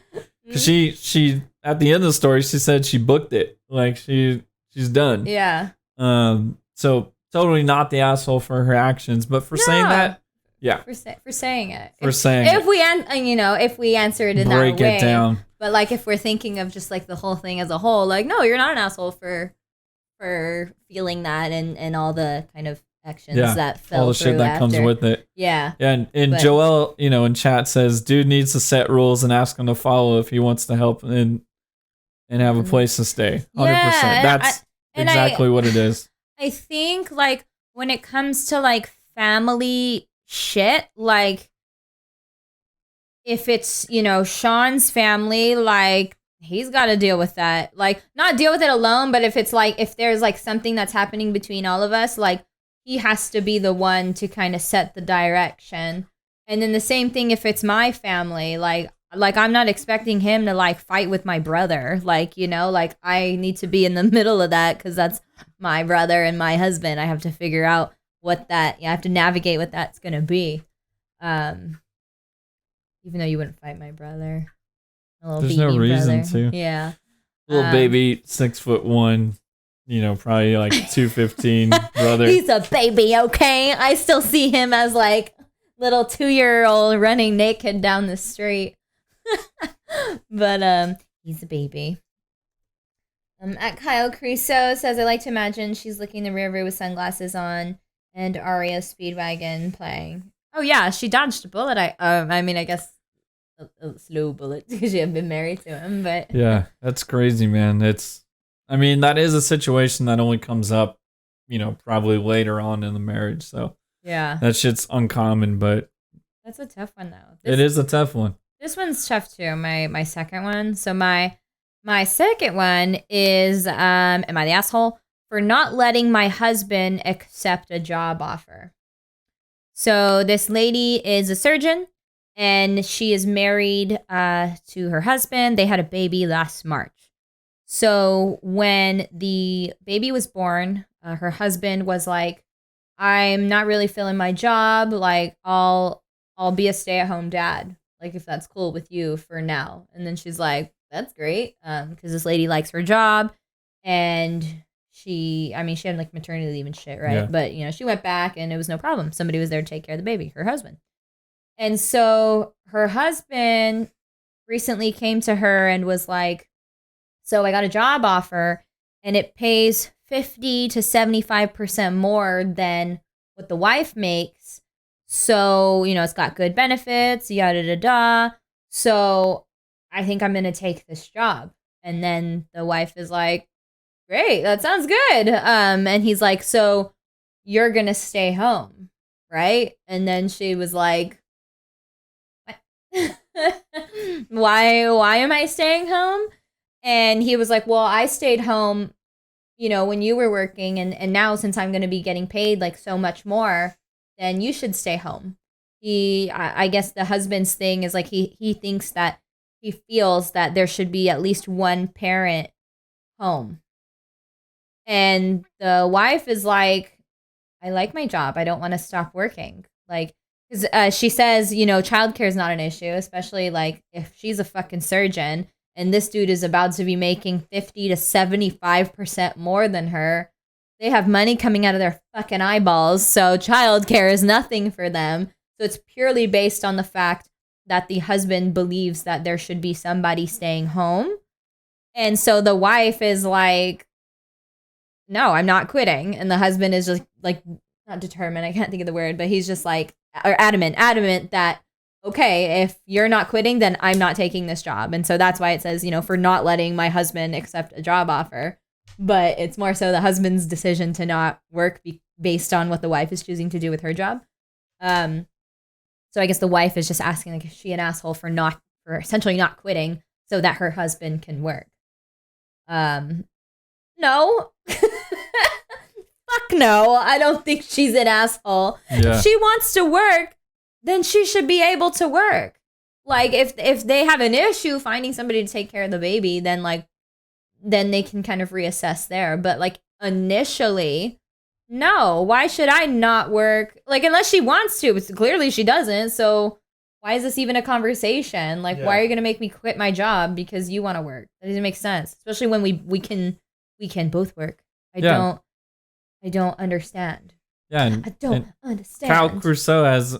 Because she at the end of the story, she said she booked it. Like she's done. Yeah. So totally not the asshole for her actions, but for saying that, yeah. For saying it. If we answer it in that way. Break it down. But like if we're thinking of just like the whole thing as a whole, like no, you're not an asshole for feeling that and all the kind of actions that fell all the shit that comes with it. Yeah. And Joel, in chat says, dude needs to set rules and ask him to follow if he wants to help and have a place to stay. 100%. That's exactly what it is. I think like when it comes to like family shit, like if it's, Sean's family, like he's got to deal with that. Like not deal with it alone, but if it's like, if there's like something that's happening between all of us, like he has to be the one to kind of set the direction. And then the same thing if it's my family, like I'm not expecting him to like fight with my brother. Like, like I need to be in the middle of that because that's my brother and my husband. I have to figure out I have to navigate what that's going to be. Even though you wouldn't fight my brother. There's no reason to. Yeah. Little baby, 6'1", probably like 215 brother. He's a baby, okay? I still see him as like little 2-year-old running naked down the street. But he's a baby. At Kyle Crusoe says, I like to imagine she's looking in the rear view with sunglasses on and Ario Speedwagon playing. Oh yeah, she dodged a bullet. I guess a slow bullet because she had been married to him. But yeah, that's crazy, man. That is a situation that only comes up, probably later on in the marriage. So yeah, that shit's uncommon, but that's a tough one though. It is a tough one. This one's tough too. My second one. So my second one is am I the asshole for not letting my husband accept a job offer? So this lady is a surgeon, and she is married to her husband. They had a baby last March. So when the baby was born, her husband was like, "I'm not really feeling my job. Like, I'll be a stay-at-home dad. Like, if that's cool with you for now." And then she's like, "That's great," because this lady likes her job, and she had like maternity leave and shit, right? Yeah. But she went back, and it was no problem. Somebody was there to take care of the baby, her husband. And so her husband recently came to her and was like, "So I got a job offer, and it pays 50 to 75% more than what the wife makes. So, it's got good benefits, yada, da, da. So I think I'm going to take this job." And then the wife is like, "Great, that sounds good." And he's like, "So you're going to stay home, right?" And then she was like, why am I staying home? And he was like, "Well, I stayed home, when you were working, and now since I'm going to be getting paid like so much more, then you should stay home." I guess the husband's thing is like he thinks that he feels that there should be at least one parent home. And the wife is like, "I like my job. I don't want to stop working." Like, because she says, childcare is not an issue, especially like if she's a fucking surgeon and this dude is about to be making 50 to 75% more than her. They have money coming out of their fucking eyeballs, so childcare is nothing for them. So it's purely based on the fact that the husband believes that there should be somebody staying home. And so the wife is like, "No, I'm not quitting." And the husband is just like, not determined, I can't think of the word, but he's just like, or adamant that, "Okay, if you're not quitting, then I'm not taking this job." And so that's why it says, for not letting my husband accept a job offer. But it's more so the husband's decision to not work based on what the wife is choosing to do with her job. So I guess the wife is just asking, like, is she an asshole for essentially not quitting so that her husband can work? No. Fuck no. I don't think she's an asshole. Yeah. If she wants to work, then she should be able to work. Like, if they have an issue finding somebody to take care of the baby, then they can kind of reassess there. But like initially, no. Why should I not work? Like, unless she wants to, but clearly she doesn't. So why is this even a conversation? Like, why are you gonna make me quit my job because you want to work? That doesn't make sense. Especially when we can both work. I don't understand. Yeah, I don't understand. Cal Crusoe has,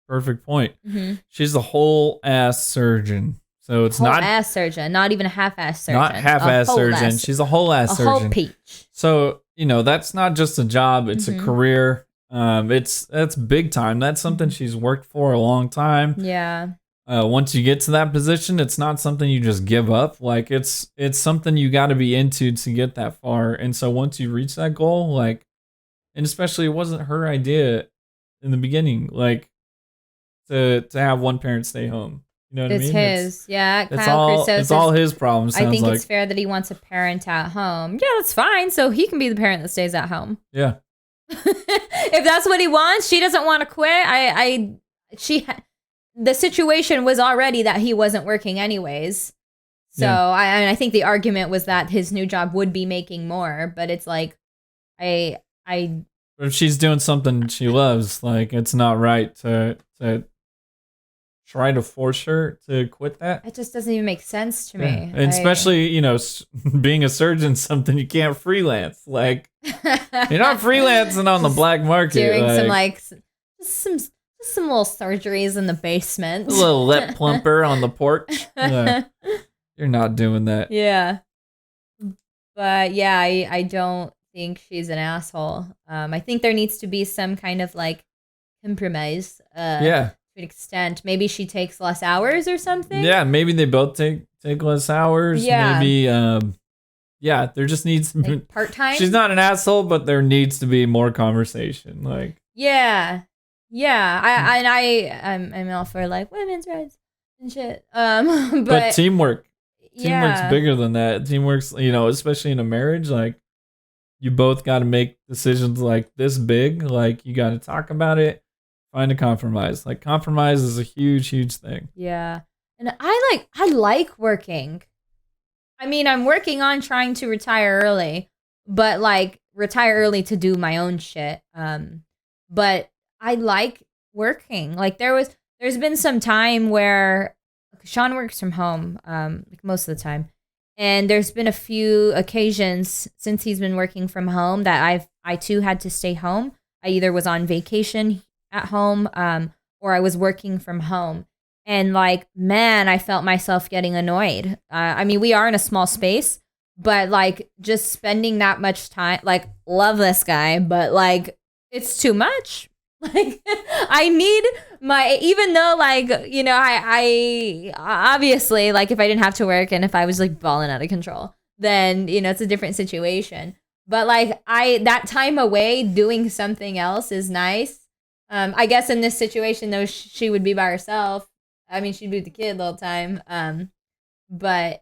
perfect point. Mm-hmm. She's a whole ass surgeon. So it's whole not ass surgeon, not even a half-ass surgeon. Not half-ass surgeon. She's a whole ass surgeon. A whole peach. So, that's not just a job, it's a career. That's big time. That's something she's worked for a long time. Yeah. Once you get to that position, it's not something you just give up. Like it's something you got to be into to get that far. And so once you reach that goal, and especially it wasn't her idea in the beginning, to have one parent stay home. You know what I mean? It's his. Kyle Crusoe it's all his problem. I think like. it's fair that he wants a parent at home. Yeah, that's fine. So he can be the parent that stays at home. Yeah. If that's what he wants, she doesn't want to quit. The situation was already that he wasn't working anyways. So Yeah. I think the argument was that his new job would be making more, but it's like, But if she's doing something she loves, it's not right to try to force her to quit that. it just doesn't even make sense to me. Yeah. And especially, being a surgeon, something you can't freelance. You're not freelancing on the black market. Doing some little surgeries in the basement. A little lip plumper on the porch. Yeah. You're not doing that. Yeah. But yeah, I don't think she's an asshole. I think there needs to be some kind of compromise. Yeah. To an extent. Maybe she takes less hours or something. Yeah, maybe they both take less hours. Yeah. Maybe there just needs part-time. She's not an asshole, but there needs to be more conversation. Yeah. I'm all for women's rights. and shit. But teamwork's yeah. bigger than that. Teamwork's, especially in a marriage, like you both got to make decisions like this big. Like you got to talk about it, find a compromise. Like compromise is a huge, huge thing. Yeah. And I like working. I mean, I'm working on trying to retire early, but like retire early to do my own shit. But I like working. Like there's been some time where Sean works from home, like most of the time. And there's been a few occasions since he's been working from home that I too had to stay home. I either was on vacation at home, or I was working from home. And like, man, I felt myself getting annoyed. I mean, we are in a small space, but like just spending that much time, like love this guy, but like it's too much. Like I need even though like, I obviously like if I didn't have to work and if I was like balling out of control, then, it's a different situation. But like that time away doing something else is nice. I guess in this situation though, she would be by herself. I mean, she'd be with the kid the whole time. But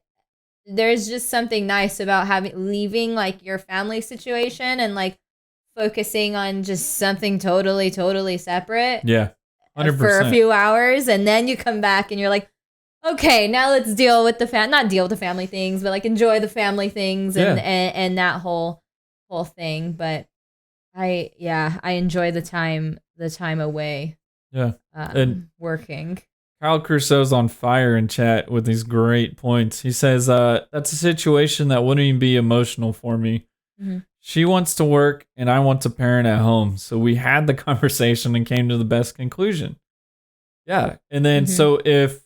there's just something nice about leaving like your family situation and like focusing on just something totally, totally separate. Yeah. 100%. For a few hours. And then you come back and you're like, okay, now let's deal with not deal with the family things, but like enjoy the family things and that whole thing. But I enjoy the time away. Yeah. And working. Kyle Crusoe's on fire in chat with these great points. He says, that's a situation that wouldn't even be emotional for me. Mm-hmm. She wants to work and I want to parent at home. So we had the conversation and came to the best conclusion. Yeah. And then so if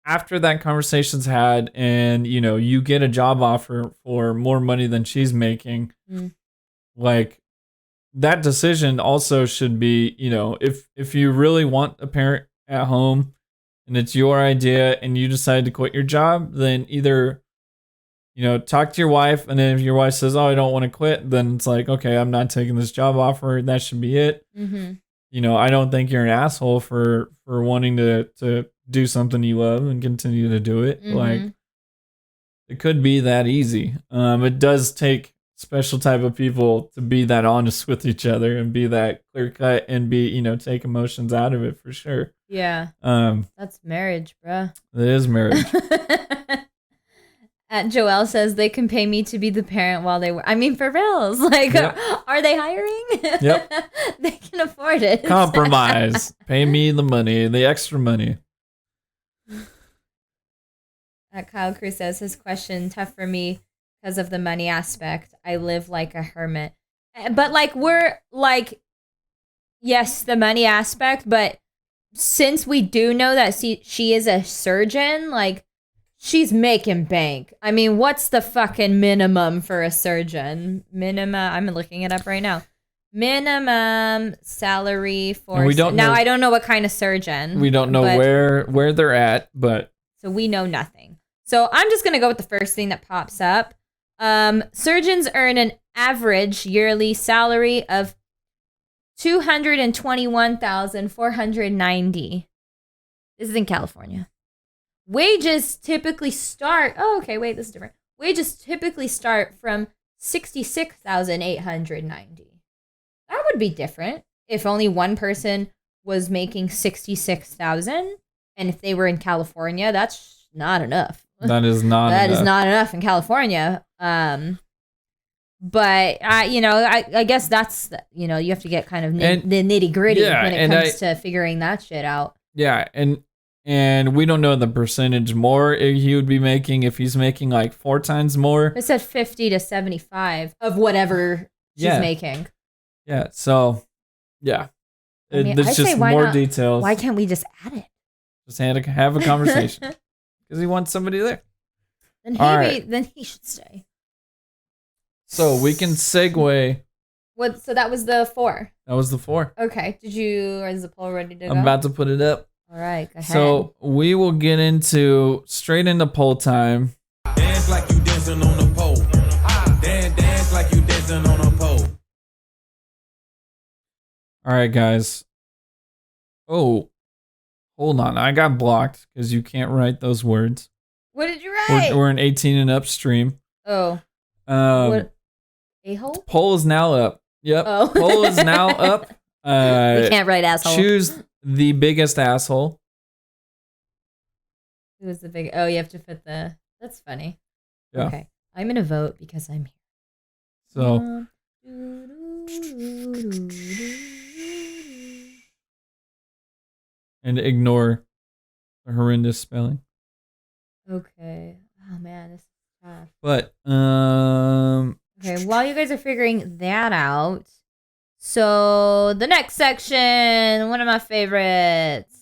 after that conversation's had and, you get a job offer for more money than she's making, like that decision also should be, if you really want a parent at home and it's your idea and you decide to quit your job, then either talk to your wife, and then if your wife says, "Oh, I don't want to quit," then it's like, okay, I'm not taking this job offer. That should be it. I don't think you're an asshole for wanting to do something you love and continue to do it. Like, it could be that easy. It does take special type of people to be that honest with each other and be that clear cut and be, take emotions out of it for sure. Yeah. That's marriage, bruh. It is marriage. Joelle says they can pay me to be the parent while they work. I mean, for reals. Like, are they hiring? Yep. They can afford it. Compromise. Pay me the money, the extra money. Kyle Cruz says his question, tough for me because of the money aspect. I live like a hermit. But like, we're like, yes, the money aspect, but since we do know that she is a surgeon, like, she's making bank. I mean, what's the fucking minimum for a surgeon? I'm looking it up right now. Minimum salary for... I don't know what kind of surgeon. We don't know where they're at, but... So we know nothing. So I'm just going to go with the first thing that pops up. Surgeons earn an average yearly salary of $221,490. This is in California. Wages typically start... Oh, okay, wait, this is different. Wages typically start from $66,890. That would be different if only one person was making $66,000, and if they were in California, that's not enough. That is not that enough. Is not enough in California. But I guess that's you have to get kind of the nitty gritty when it comes to figuring that shit out. Yeah, and we don't know the percentage more he would be making if he's making like 4 times more. It said 50 to 75 of whatever she's making. Yeah, so, yeah. There's just more details. Why can't we just add it? Just have a conversation. Because he wants somebody there. Then he should stay. So we can segue. So that was the 4. That was the 4. Okay. Is the poll ready to go? I'm about to put it up. All right, go ahead. So we will get straight into poll time. Dance like you dancing on a pole. Dance like you dancing on a pole. All right, guys. Oh, Hold on, I got blocked because you can't write those words. What did you write? We're an 18 and up stream. Oh. What? A-hole? Poll is now up. Yep. Oh. Poll is now up. We can't write asshole. Choose the biggest asshole. Who was the big? Oh, you have to put the. That's funny. Yeah. Okay, I'm gonna vote because I'm here. So. And ignore the horrendous spelling. Okay. Oh man, this is tough. But Okay, while you guys are figuring that out, so the next section, one of my favorites.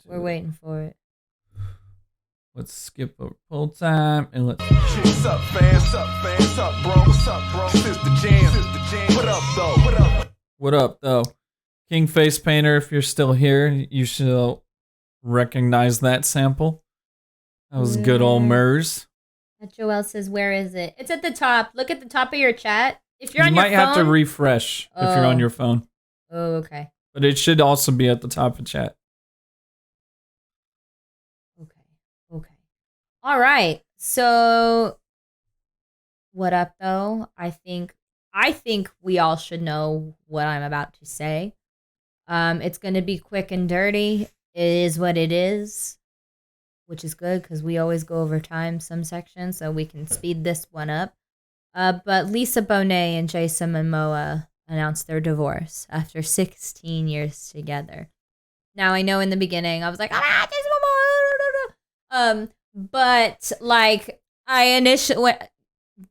We're waiting for it. Let's skip over poll time and let's. What's up, fam? What's up, fam? What's up, bro? What's up, bro? This is the jam. This is the jam. What up, though? What up? What up, though? King Face Painter, if you're still here, you should recognize that sample. That was good old Murs. Joel says, where is it? It's at the top. Look at the top of your chat. If you're You on your might phone. have to refresh if you're on your phone. Oh, okay. But it should also be at the top of chat. Okay. All right. So, what up, though? I think we all should know what I'm about to say. It's going to be quick and dirty. It is what it is, which is good because we always go over time some sections, so we can speed this one up. But Lisa Bonet and Jason Momoa announced their divorce after 16 years together. Now, I know in the beginning I was like, Jason Momoa. But like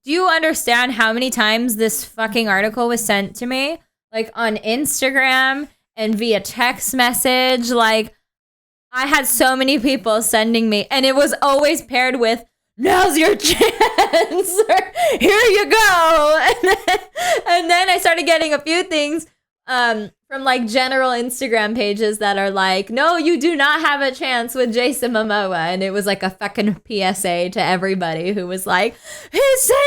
do you understand how many times this fucking article was sent to me? Like on Instagram and via text message. Like I had so many people sending me, and it was always paired with, now's your chance, or here you go. And then I started getting a few things from like general Instagram pages that are like, no, you do not have a chance with Jason Momoa. And it was like a fucking PSA to everybody who was like, he's single.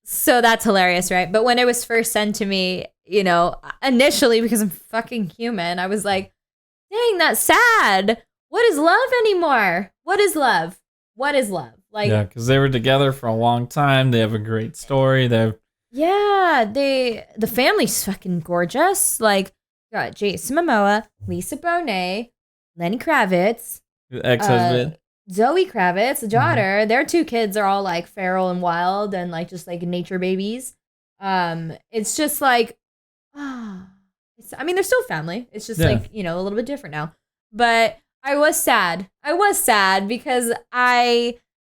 So that's hilarious, right? But when it was first sent to me, you know, initially, because I'm fucking human, I was like, dang, that's sad. What is love anymore? What is love? What is love? Like, yeah, because they were together for a long time. They have a great story. The family's fucking gorgeous. Like, got Jason Momoa, Lisa Bonet, Lenny Kravitz, ex-husband, Zoe Kravitz, the daughter. Their two kids are all like feral and wild and like just like nature babies. It's just like, I mean, they're still family. It's just like, you know, a little bit different now. But I was sad. Because I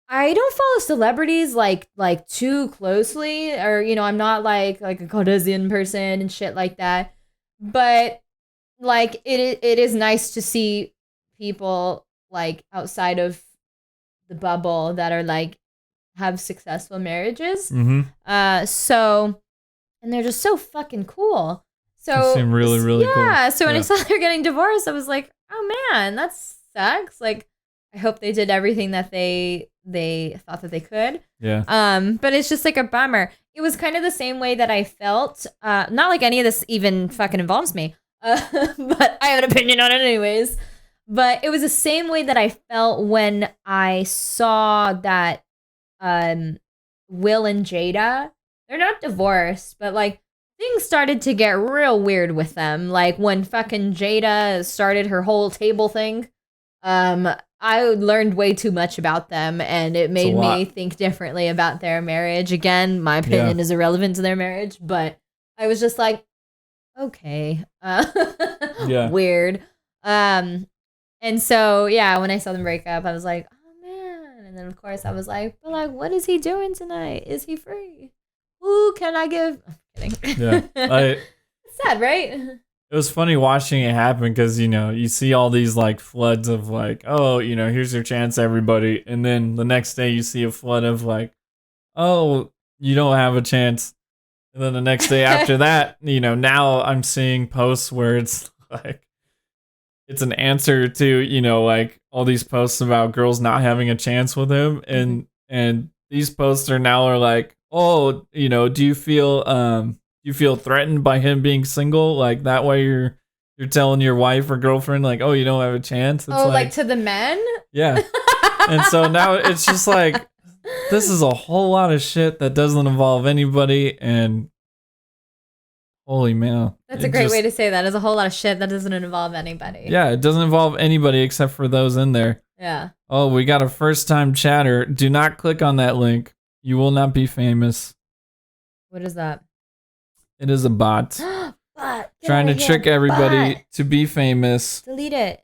don't follow celebrities like too closely, or, you know, I'm not like a Kardashian person and shit like that. But like it is nice to see people like outside of the bubble that are like have successful marriages. Mm-hmm. So, and they're just so fucking cool. So they seem really, really cool. Yeah. So when I saw they're getting divorced, I was like, oh man, that sucks. Like, I hope they did everything that they thought that they could. Yeah. But it's just like a bummer. It was kind of the same way that I felt. Not like any of this even fucking involves me. But I have an opinion on it anyways. But it was the same way that I felt when I saw that Will and Jada, they're not divorced, but like things started to get real weird with them. Like when fucking Jada started her whole table thing, I learned way too much about them, and it made me think differently about their marriage. Again, my opinion is irrelevant to their marriage, but I was just like, okay, weird. And so, yeah, when I saw them break up, I was like, oh man. And then of course I was like, but like, what is he doing tonight? Is he free? Who can I give? I'm kidding. Yeah. It's sad, right? It was funny watching it happen because, you know, you see all these like floods of like, oh, you know, here's your chance, everybody. And then the next day you see a flood of like, oh, you don't have a chance. And then the next day after that, you know, now I'm seeing posts where it's like, it's an answer to, you know, like all these posts about girls not having a chance with him. And these posts are like, oh, you know, do you feel you feel threatened by him being single? Like that way you're telling your wife or girlfriend like, oh, you don't have a chance. It's like to the men? Yeah. And so now it's just like, this is a whole lot of shit that doesn't involve anybody, and holy man. That's a great way to say that. Is a whole lot of shit that doesn't involve anybody. Yeah, it doesn't involve anybody except for those in there. Yeah. Oh, we got a first-time chatter. Do not click on that link. You will not be famous. What is that? It is a bot. Bot. Trying to trick everybody to be famous. Delete it.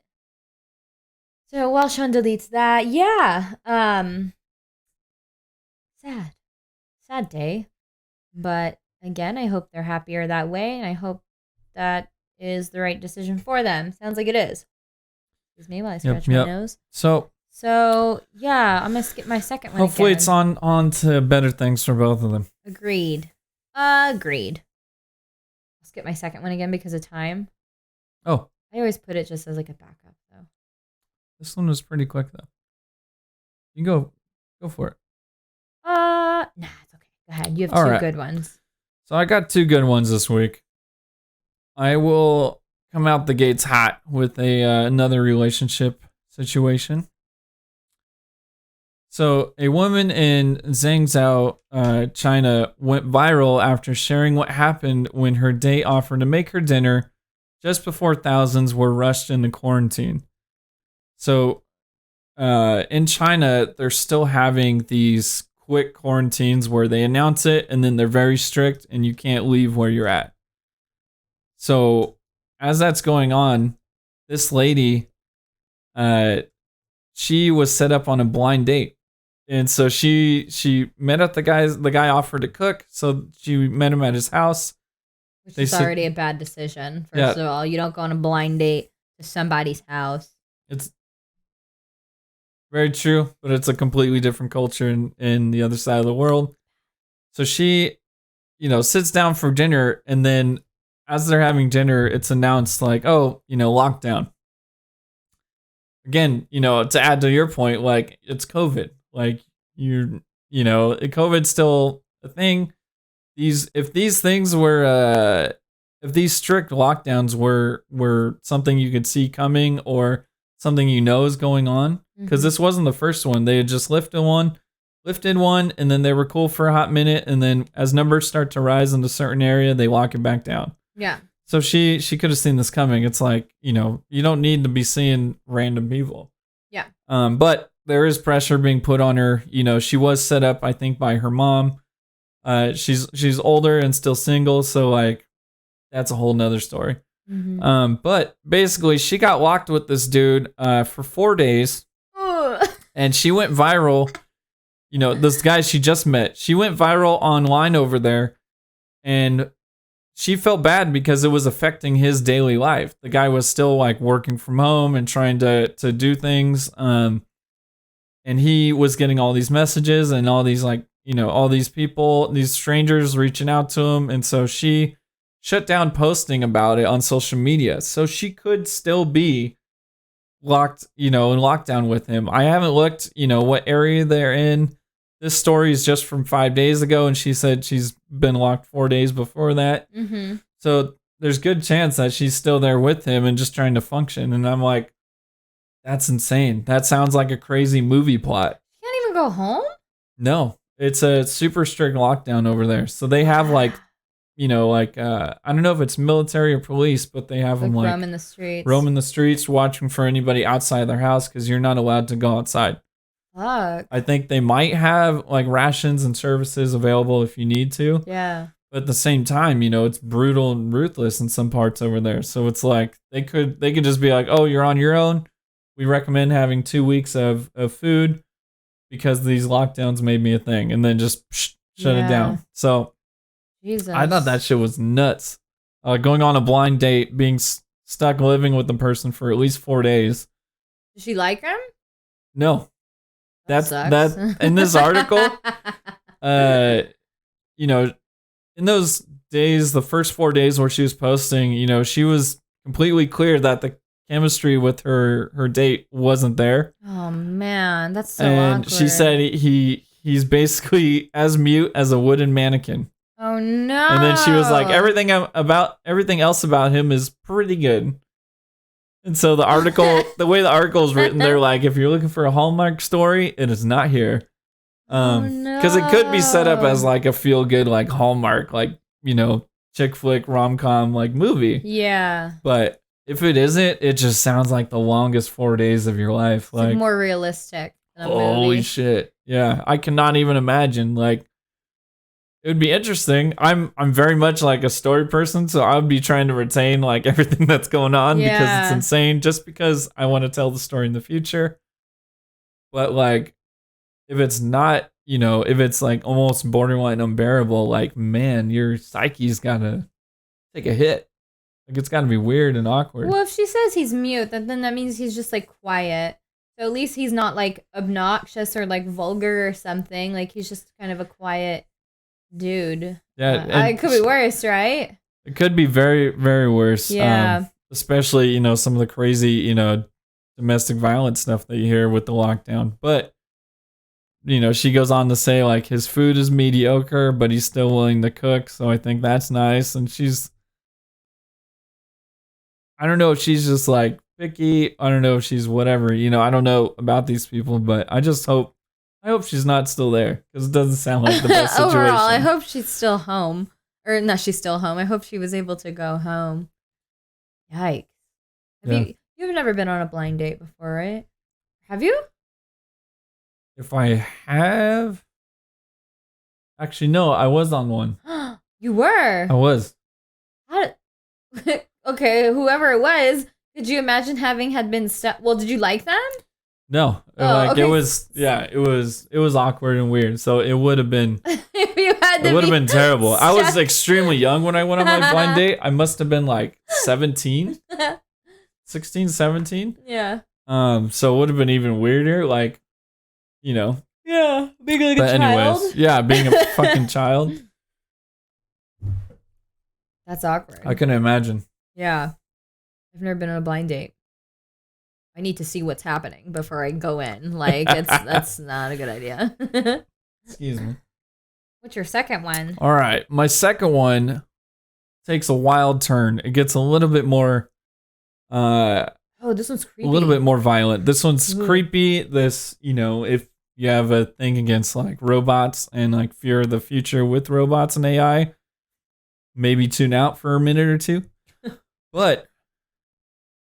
So while Sean deletes that, yeah. Sad day. But again, I hope they're happier that way, and I hope that is the right decision for them. Sounds like it is. Excuse me while I scratch my nose. So yeah, I'm gonna skip my second one. Hopefully again. it's on to better things for both of them. Agreed. I'll skip my second one again because of time. Oh. I always put it just as like a backup though. This one was pretty quick though. You go for it. Nah, it's okay. Go ahead. You have two good ones. So I got two good ones this week. I will come out the gates hot with another relationship situation. So a woman in Zhangzhou, China, went viral after sharing what happened when her date offered to make her dinner just before thousands were rushed into quarantine. So in China, they're still having these quick quarantines where they announce it and then they're very strict and you can't leave where you're at. So as that's going on, this lady, she was set up on a blind date. And so she met up the guy offered to cook. So she met him at his house. Which is already a bad decision. First of all, you don't go on a blind date to somebody's house. It's very true, but it's a completely different culture in the other side of the world. So she, sits down for dinner, and then as they're having dinner, it's announced like, oh, lockdown. Again, to add to your point, like it's COVID. Like COVID's still a thing. If these strict lockdowns were something you could see coming or something is going on, because this wasn't the first one. They had just lifted one, and then they were cool for a hot minute, and then as numbers start to rise in a certain area, they lock it back down. Yeah. So she could have seen this coming. It's like, you don't need to be seeing random people. Yeah. But there is pressure being put on her. She was set up, I think, by her mom. She's older and still single, so like that's a whole nother story. Mm-hmm. But basically she got locked with this dude for 4 days. And she went viral. This guy she just met, she went viral online over there, and she felt bad because it was affecting his daily life. The guy was still like working from home and trying to do things. And he was getting all these messages and all these all these people, these strangers reaching out to him. And so she shut down posting about it on social media. So she could still be locked, in lockdown with him. I haven't looked, what area they're in. This story is just from 5 days ago, and she said she's been locked 4 days before that. Mm-hmm. So there's good chance that she's still there with him and just trying to function. And I'm like, that's insane. That sounds like a crazy movie plot. You can't even go home? No, it's a super strict lockdown over there. So they have I don't know if it's military or police, but they have them like roaming the streets, watching for anybody outside their house because you're not allowed to go outside. Fuck. I think they might have like rations and services available if you need to. Yeah. But at the same time, it's brutal and ruthless in some parts over there. So it's like they could just be like, oh, you're on your own. We recommend having 2 weeks of food because these lockdowns made me a thing, and then just shut it down. So Jesus. I thought that shit was nuts. Going on a blind date, being stuck living with the person for at least 4 days. Did she like him? No. That's sucks. in this article. In those days, the first 4 days where she was posting, she was completely clear that the chemistry with her date wasn't there. Oh man, that's so and awkward. she said he's basically as mute as a wooden mannequin. Oh no. And then she was like, everything else about him is pretty good. And so the article, the way the article is written, they're like, if you're looking for a Hallmark story, it is not here. Because it could be set up as like a feel good, like Hallmark, like, you know, chick flick, rom-com, like movie. Yeah. But if it isn't, it just sounds like the longest 4 days of your life. It's like more realistic than a movie. Holy shit. Yeah. I cannot even imagine. Like, it would be interesting. I'm very much like a story person, so I would be trying to retain like everything that's going on because it's insane, just because I want to tell the story in the future. But like, if it's not, you know, if it's like almost borderline unbearable, like, man, your psyche's gotta take a hit. Like, it's gotta be weird and awkward. Well, if she says he's mute, then that means he's just like quiet. So at least he's not like obnoxious or like vulgar or something. Like, he's just kind of a quiet dude. Yeah, it could be worse, right? It could be very, very worse. Yeah. Especially, you know, some of the crazy, you know, domestic violence stuff that you hear with the lockdown. But, you know, she goes on to say, like, his food is mediocre, but he's still willing to cook. So I think that's nice. And I don't know if she's just like picky. I don't know if she's whatever. You know, I don't know about these people, but I hope she's not still there, because it doesn't sound like the best situation. Overall, I hope she's still home. Or not, she's still home. I hope she was able to go home. Yikes. You've never been on a blind date before, right? Have you? If I have... Actually, no, I was on one. You were? I was. Okay, whoever it was, could you imagine had been stuck? Well, did you like them? No, okay. It was awkward and weird. So it would have been, it would have been terrible. I was extremely young when I went on my blind date. I must have been like 17, 16, 17. Yeah. So it would have been even weirder. Like, you know. Yeah, being like but a child. anyways, yeah, being a fucking child. That's awkward. I couldn't imagine. Yeah. I've never been on a blind date. I need to see what's happening before I go in. Like, that's not a good idea. Excuse me. What's your second one? All right. My second one takes a wild turn. It gets a little bit more this one's creepy. A little bit more violent. This one's creepy. This, you know, if you have a thing against like robots and like fear of the future with robots and AI, maybe tune out for a minute or two. But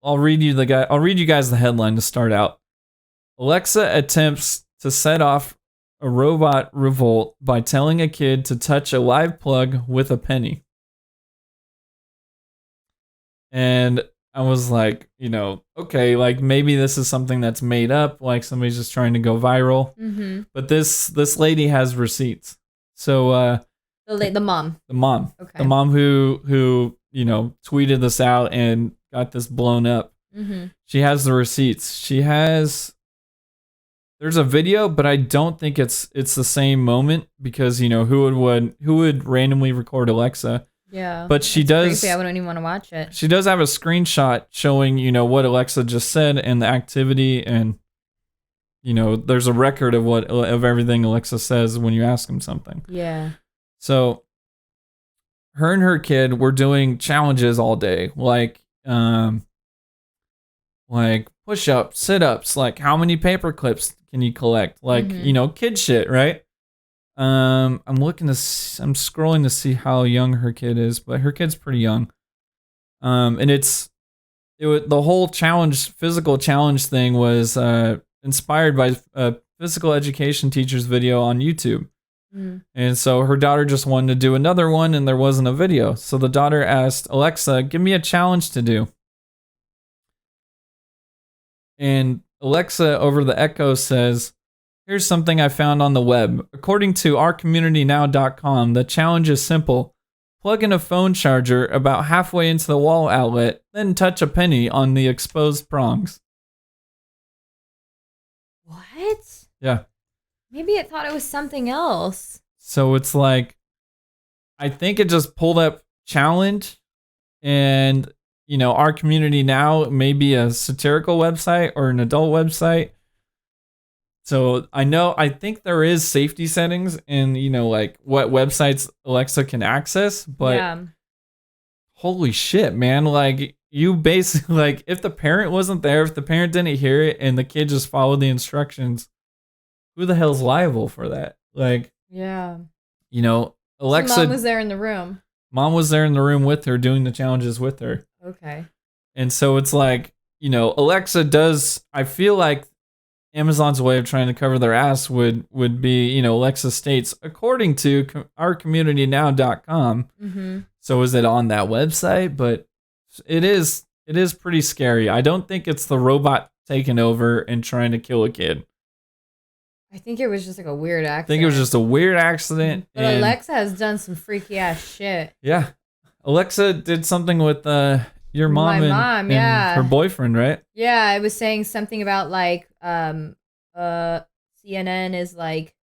I'll read you guys the headline to start out. Alexa attempts to set off a robot revolt by telling a kid to touch a live plug with a penny. And I was like, you know, okay, like maybe this is something that's made up, like somebody's just trying to go viral. Mm-hmm. But this lady has receipts. So the mom. Okay. The mom who you know tweeted this out and got this blown up. Mm-hmm. She has the receipts. There's a video, but I don't think it's the same moment, because you know who would randomly record Alexa. Yeah. But she does. Creepy. I wouldn't even want to watch it. She does have a screenshot showing, you know, what Alexa just said and the activity, and you know, there's a record of everything Alexa says when you ask him something. Yeah. So her and her kid were doing challenges all day, like push-ups, sit-ups, like how many paper clips can you collect, like you know, kid shit, right? I'm scrolling to see how young her kid is, but her kid's pretty young. And the whole physical challenge thing was inspired by a physical education teacher's video on YouTube. And so her daughter just wanted to do another one, and there wasn't a video. So the daughter asked Alexa, give me a challenge to do. And Alexa over the Echo says, here's something I found on the web. According to ourcommunitynow.com, the challenge is simple. Plug in a phone charger about halfway into the wall outlet, then touch a penny on the exposed prongs. What? Yeah. Maybe it thought it was something else. So it's like, I think it just pulled up challenge, and you know, Our Community Now may be a satirical website or an adult website. So I think there is safety settings in, like what websites Alexa can access, but holy shit, man. Like you basically, like if the parent wasn't there, if the parent didn't hear it and the kid just followed the instructions, who the hell's liable for that? Like, Alexa. So mom was there in the room. Mom was there in the room with her doing the challenges with her. Okay. And so it's like, Alexa does, I feel like Amazon's way of trying to cover their ass would be, Alexa states, according to ourcommunitynow.com. Mm-hmm. So is it on that website? But it is pretty scary. I don't think it's the robot taking over and trying to kill a kid. I think it was just like a weird accident. I think it was just a weird accident. But Alexa has done some freaky ass shit. Yeah. Alexa did something with your mom and her boyfriend, right? Yeah, I was saying something about like CNN is like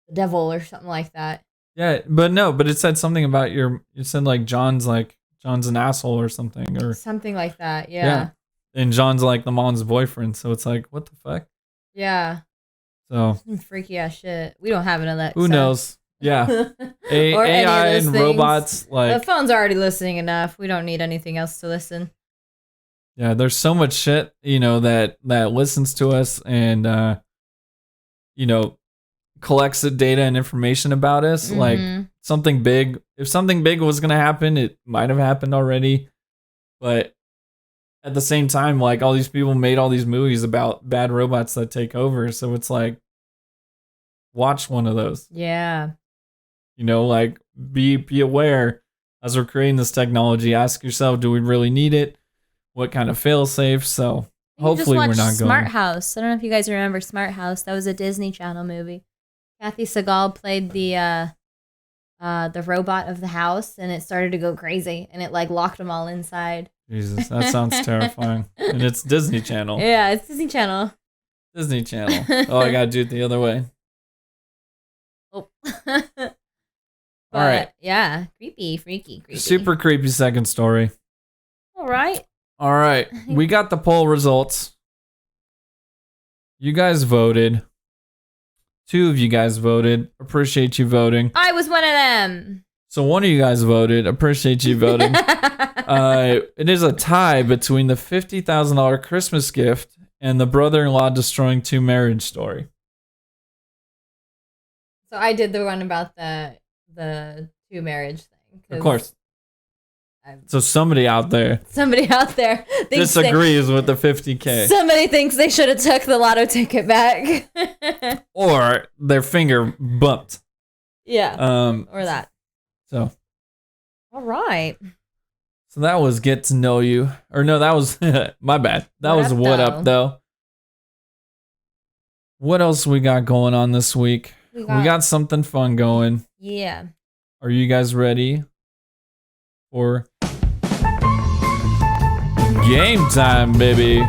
the devil or something like that. Yeah, but it said something about it said like John's an asshole or something or something like that. Yeah. And John's like the mom's boyfriend, so it's like, what the fuck? Yeah. So some freaky ass shit. We don't have an Alexa. Who knows? Yeah. AI and things. Robots, like the phone's already listening enough. We don't need anything else to listen. Yeah, there's so much shit, that listens to us and collects the data and information about us. Mm-hmm. Like something big. If something big was gonna happen, it might have happened already. But at the same time, like all these people made all these movies about bad robots that take over. So it's like, watch one of those. Yeah. Like be aware as we're creating this technology. Ask yourself, do we really need it? What kind of fail safe? So hopefully we're not going. Smart House. I don't know if you guys remember Smart House. That was a Disney Channel movie. Kathy Sagal played the robot of the house, and it started to go crazy, and it like locked them all inside. Jesus, that sounds terrifying. And it's Disney Channel. Yeah, it's Disney Channel. Disney Channel. Oh, I gotta do it the other way. Oh. All right. Yeah, freaky. Super creepy second story. All right. We got the poll results. You guys voted. 2 of you guys voted. Appreciate you voting. I was one of them. So one of you guys voted. Appreciate you voting. It is a tie between the $50,000 Christmas gift and the brother-in-law destroying 2 marriage story. So I did the one about the 2 marriage thing. Of course. So somebody out there disagrees with the $50K. Somebody thinks they should have took the lotto ticket back. Or their finger bumped. Yeah. Or that. So. All right. So that was Get to Know You. Or no, that was my bad. That was What Up Though. What else we got going on this week? We got something fun going. Yeah. Are you guys ready for game time, baby?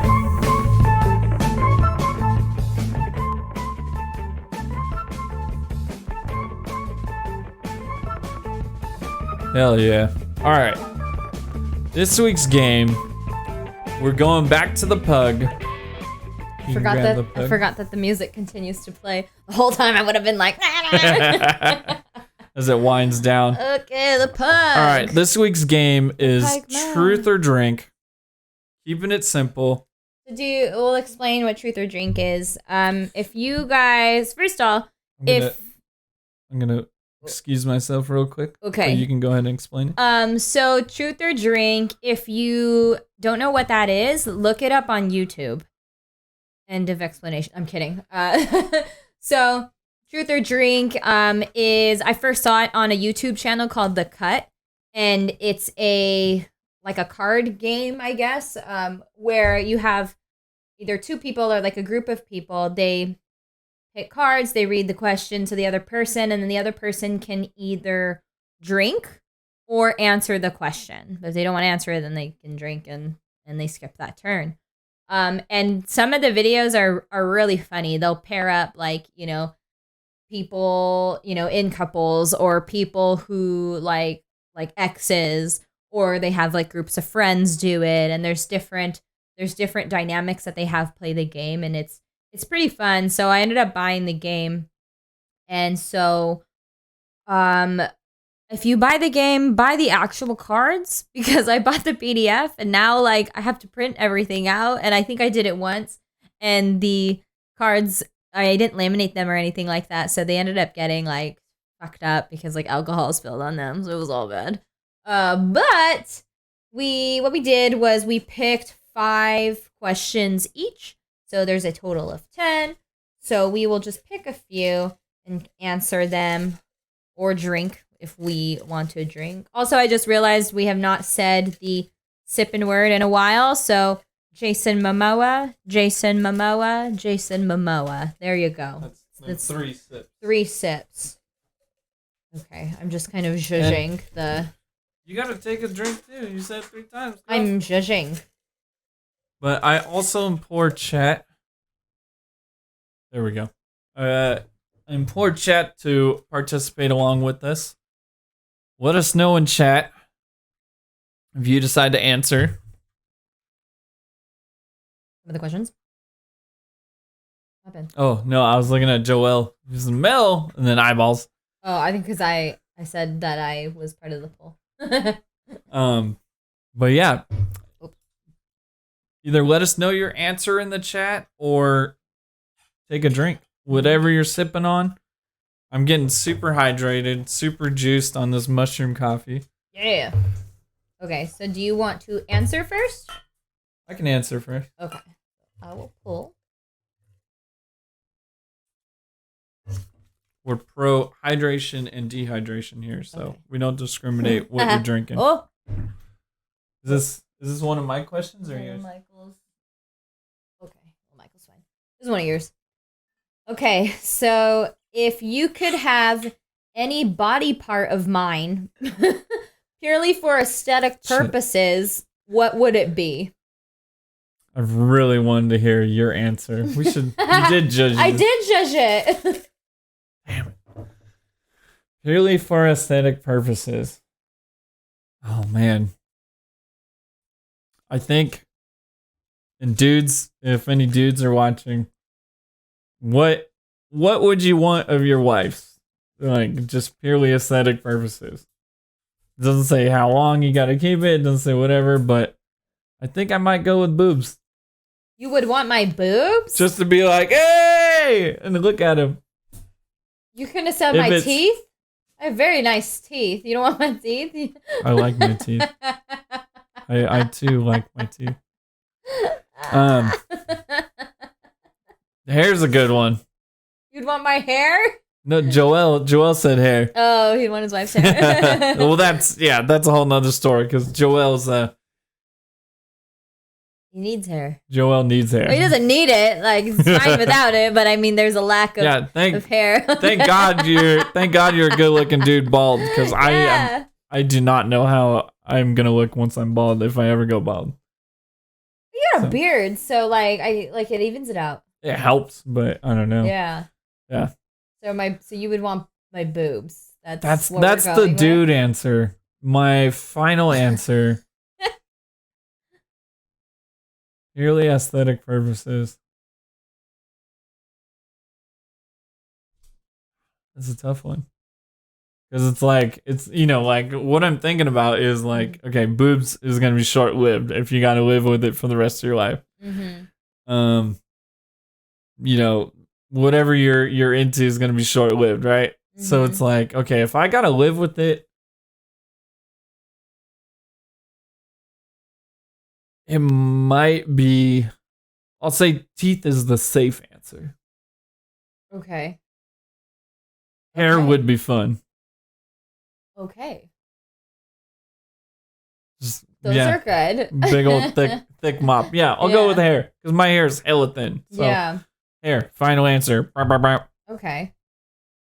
Hell yeah. All right. This week's game, we're going back to the pug. I forgot that the music continues to play. The whole time I would have been like... As it winds down. Okay, the pug. All right, this week's game is Truth or Drink. Keeping it simple. We'll explain what Truth or Drink is. If you guys... First of all, I'm going to excuse myself real quick. Okay. So you can go ahead and explain it. So Truth or Drink, if you don't know what that is, look it up on YouTube. End of explanation. I'm kidding. So Truth or Drink is, I first saw it on a YouTube channel called The Cut, and it's like a card game, I guess, where you have either 2 people or like a group of people. They pick cards, they read the question to the other person, and then the other person can either drink or answer the question. But if they don't want to answer it, then they can drink and they skip that turn. And some of the videos are really funny. They'll pair up like, people, in couples, or people who like exes, or they have like groups of friends do it. And there's different dynamics that they have play the game. And it's it's pretty fun. So I ended up buying the game. And so if you buy the game, buy the actual cards because I bought the PDF and now like I have to print everything out, and I think I did it once, and the cards I didn't laminate them or anything like that, so they ended up getting like fucked up because like alcohol spilled on them, so it was all bad. But what we did was we picked 5 questions each, so there's a total of 10. So we will just pick a few and answer them or drink if we want to drink. Also, I just realized we have not said the sipping word in a while, so Jason Momoa, Jason Momoa, Jason Momoa. There you go. That's 3 sips. 3 sips. Okay, I'm just kind of zhuzhing the... You gotta take a drink too. You said 3 times. Go. I'm zhuzhing. But I also implore chat. There we go. I implore chat to participate along with us. Let us know in chat if you decide to answer. What are the questions? What happened? Oh, no, I was looking at Joel. He's Mel, and then eyeballs. Oh, I think because I said that I was part of the poll. But yeah. Either let us know your answer in the chat or take a drink. Whatever you're sipping on. I'm getting super hydrated, super juiced on this mushroom coffee. Yeah. Okay, so do you want to answer first? I can answer first. Okay. I will pull. We're pro hydration and dehydration here, so Okay. we don't discriminate what you're drinking. Oh! Is this one of my questions or Lil yours? Michael's. Okay, Lil Michael's fine. This is one of yours. Okay, so if you could have any body part of mine purely for aesthetic purposes, what would it be? I really wanted to hear your answer. We should. You did judge. I this. did judge it. Damn it. Purely for aesthetic purposes. Oh man. I think, and dudes, if any dudes are watching, what would you want of your wife? Like, just purely aesthetic purposes. It doesn't say how long you gotta keep it, it doesn't say whatever, but I think I might go with boobs. You would want my boobs? Just to be like, hey! And look at him. You couldn't have said If my it's- teeth? I have very nice teeth. You don't want my teeth? I like my teeth. I too like my teeth. The hair's a good one. You'd want my hair? No, Joel said hair. Oh, he'd want his wife's hair. Well, that's a whole nother story because He needs hair. Joel needs hair. Well, he doesn't need it. Like, it's fine without it. But I mean, there's a lack of, Yeah, of hair. thank God you're a good looking dude bald because Yeah. I do not know how I'm gonna look once I'm bald if I ever go bald. You got a So- beard, so like it evens it out. It helps, but I don't know. Yeah. Yeah. So you would want my boobs. That's what we're the going with? dude answer. My final answer. Purely aesthetic purposes. That's a tough one. Because it's like what I'm thinking about is like, okay, boobs is going to be short lived if you got to live with it for the rest of your life. Mm-hmm. Whatever you're into is going to be short lived, right? So Mhm. it's like, okay, if I got to live with it, it might be, I'll say teeth is the safe answer. Okay. Hair Okay. would be fun. Okay. Just, Those yeah, are good. big old thick mop. Yeah, I'll go Yeah. with hair because my hair is hella thin. So Yeah. hair, final answer. Bah, bah, bah. Okay.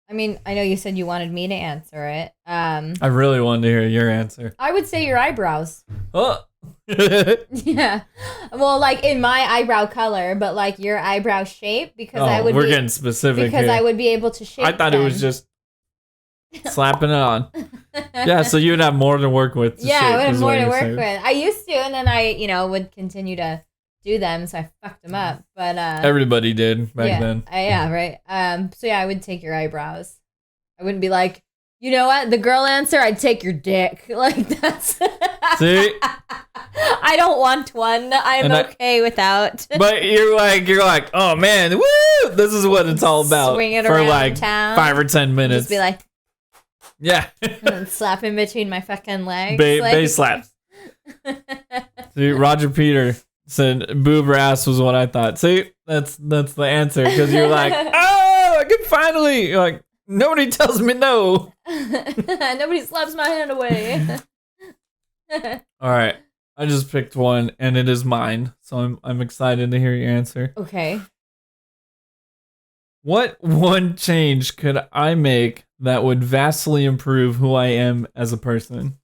I mean, I know you said you wanted me to answer it. I really wanted to hear your answer. I would say your eyebrows. Oh. Yeah. Well, like in my eyebrow color, but like your eyebrow shape because I would we're be, getting specific because here. I would be able to shape I thought it was them. just slapping it on. Yeah, so you'd have more to work with. To Yeah, shape, I would have is more what to you're work saying. with. I used to, and then I, would continue to do them, so I fucked them up. But everybody did back then. Yeah, right. So yeah, I would take your eyebrows. I wouldn't be like, you know what? The girl answer, I'd take your dick. Like that's. See. I don't want one. I'm okay without. But you're like, oh man, woo! This is what it's all about. Swing it for around like town. 5 or 10 minutes. Just be like, yeah. and slap in between my fucking legs. Bass slaps. See, Roger Peter said boob or ass was what I thought. See, that's the answer because you're like, oh, I can finally. You're like, nobody tells me no. Nobody slaps my hand away. All right. I just picked one, and it is mine, so I'm excited to hear your answer. Okay. What one change could I make that would vastly improve who I am as a person?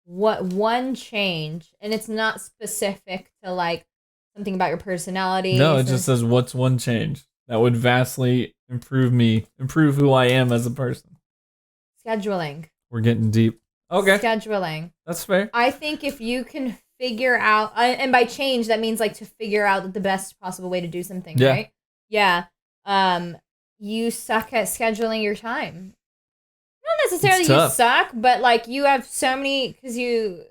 What one change? And it's not specific to like something about your personality. No, it just says what's one change that would vastly improve who I am as a person. Scheduling. We're getting deep. Okay. Scheduling. That's fair. I think if you can figure out, and by change, that means like to figure out the best possible way to do something, right? Yeah. You suck at scheduling your time. Not necessarily you suck, but like you have so many, because you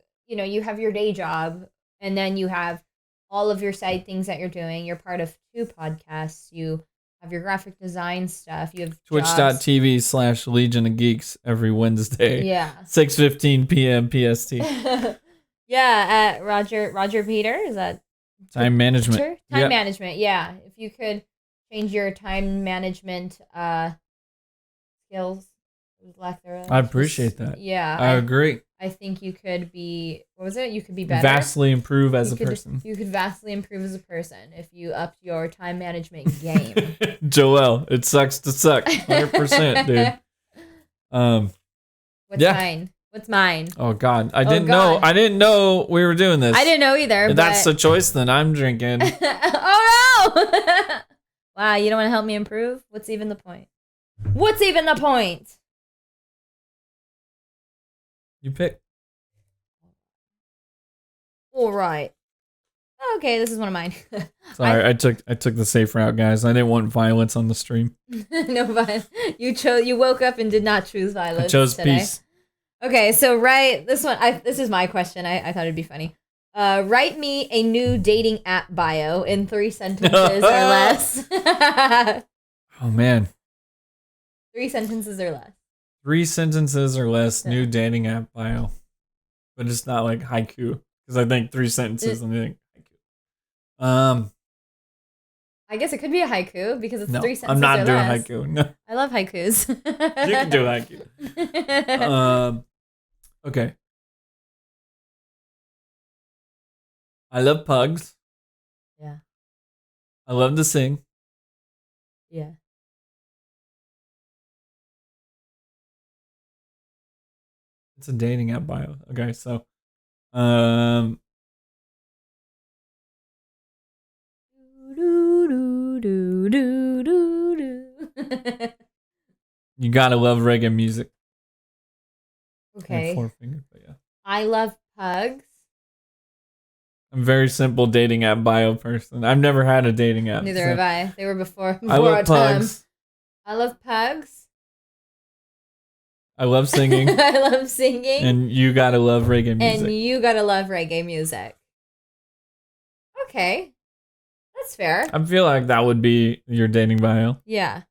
have your day job, and then you have all of your side things that you're doing. You're part of 2 podcasts. You have your graphic design stuff. You have Twitch.tv/Legion of Geeks every Wednesday. Yeah. 6:15 p.m. PST. Yeah, at Roger Peter, is that time management? Time management, yeah. If you could change your time management skills, I appreciate that. Yeah. I agree. I think you could be, what was it? You could be better. Vastly improve as a person. You could vastly improve as a person if you upped your time management game. Joel, it sucks to suck. 100%, dude. What's mine? Oh God, I didn't know we were doing this. I didn't know either. If that's the choice, then I'm drinking. Oh no! Wow, you don't want to help me improve? What's even the point? You pick. All right. Okay, this is one of mine. Sorry, I took the safe route, guys. I didn't want violence on the stream. No violence. You woke up and did not choose violence. I chose today. peace. Okay, so this is my question. I thought it'd be funny. Write me a new dating app bio in 3 sentences or less. Oh man. 3 sentences or less. 3 sentences or less, new dating app bio. But it's not like haiku. Because I think 3 sentences and I think haiku. I guess it could be a haiku because it's 3 sentences. I'm not doing less. haiku. No. I love haikus. You can do haiku. Okay. I love pugs. Yeah. I love to sing. Yeah. It's a dating app bio. Okay, so you gotta love reggae music. Okay. 4 fingers, but yeah. I love pugs. I'm a very simple dating app bio person. I've never had a dating app. Neither have I. They were before I love pugs. I love pugs. I love singing. I love singing. And you gotta love reggae music. And you gotta love reggae music. Okay. That's fair. I feel like that would be your dating bio. Yeah.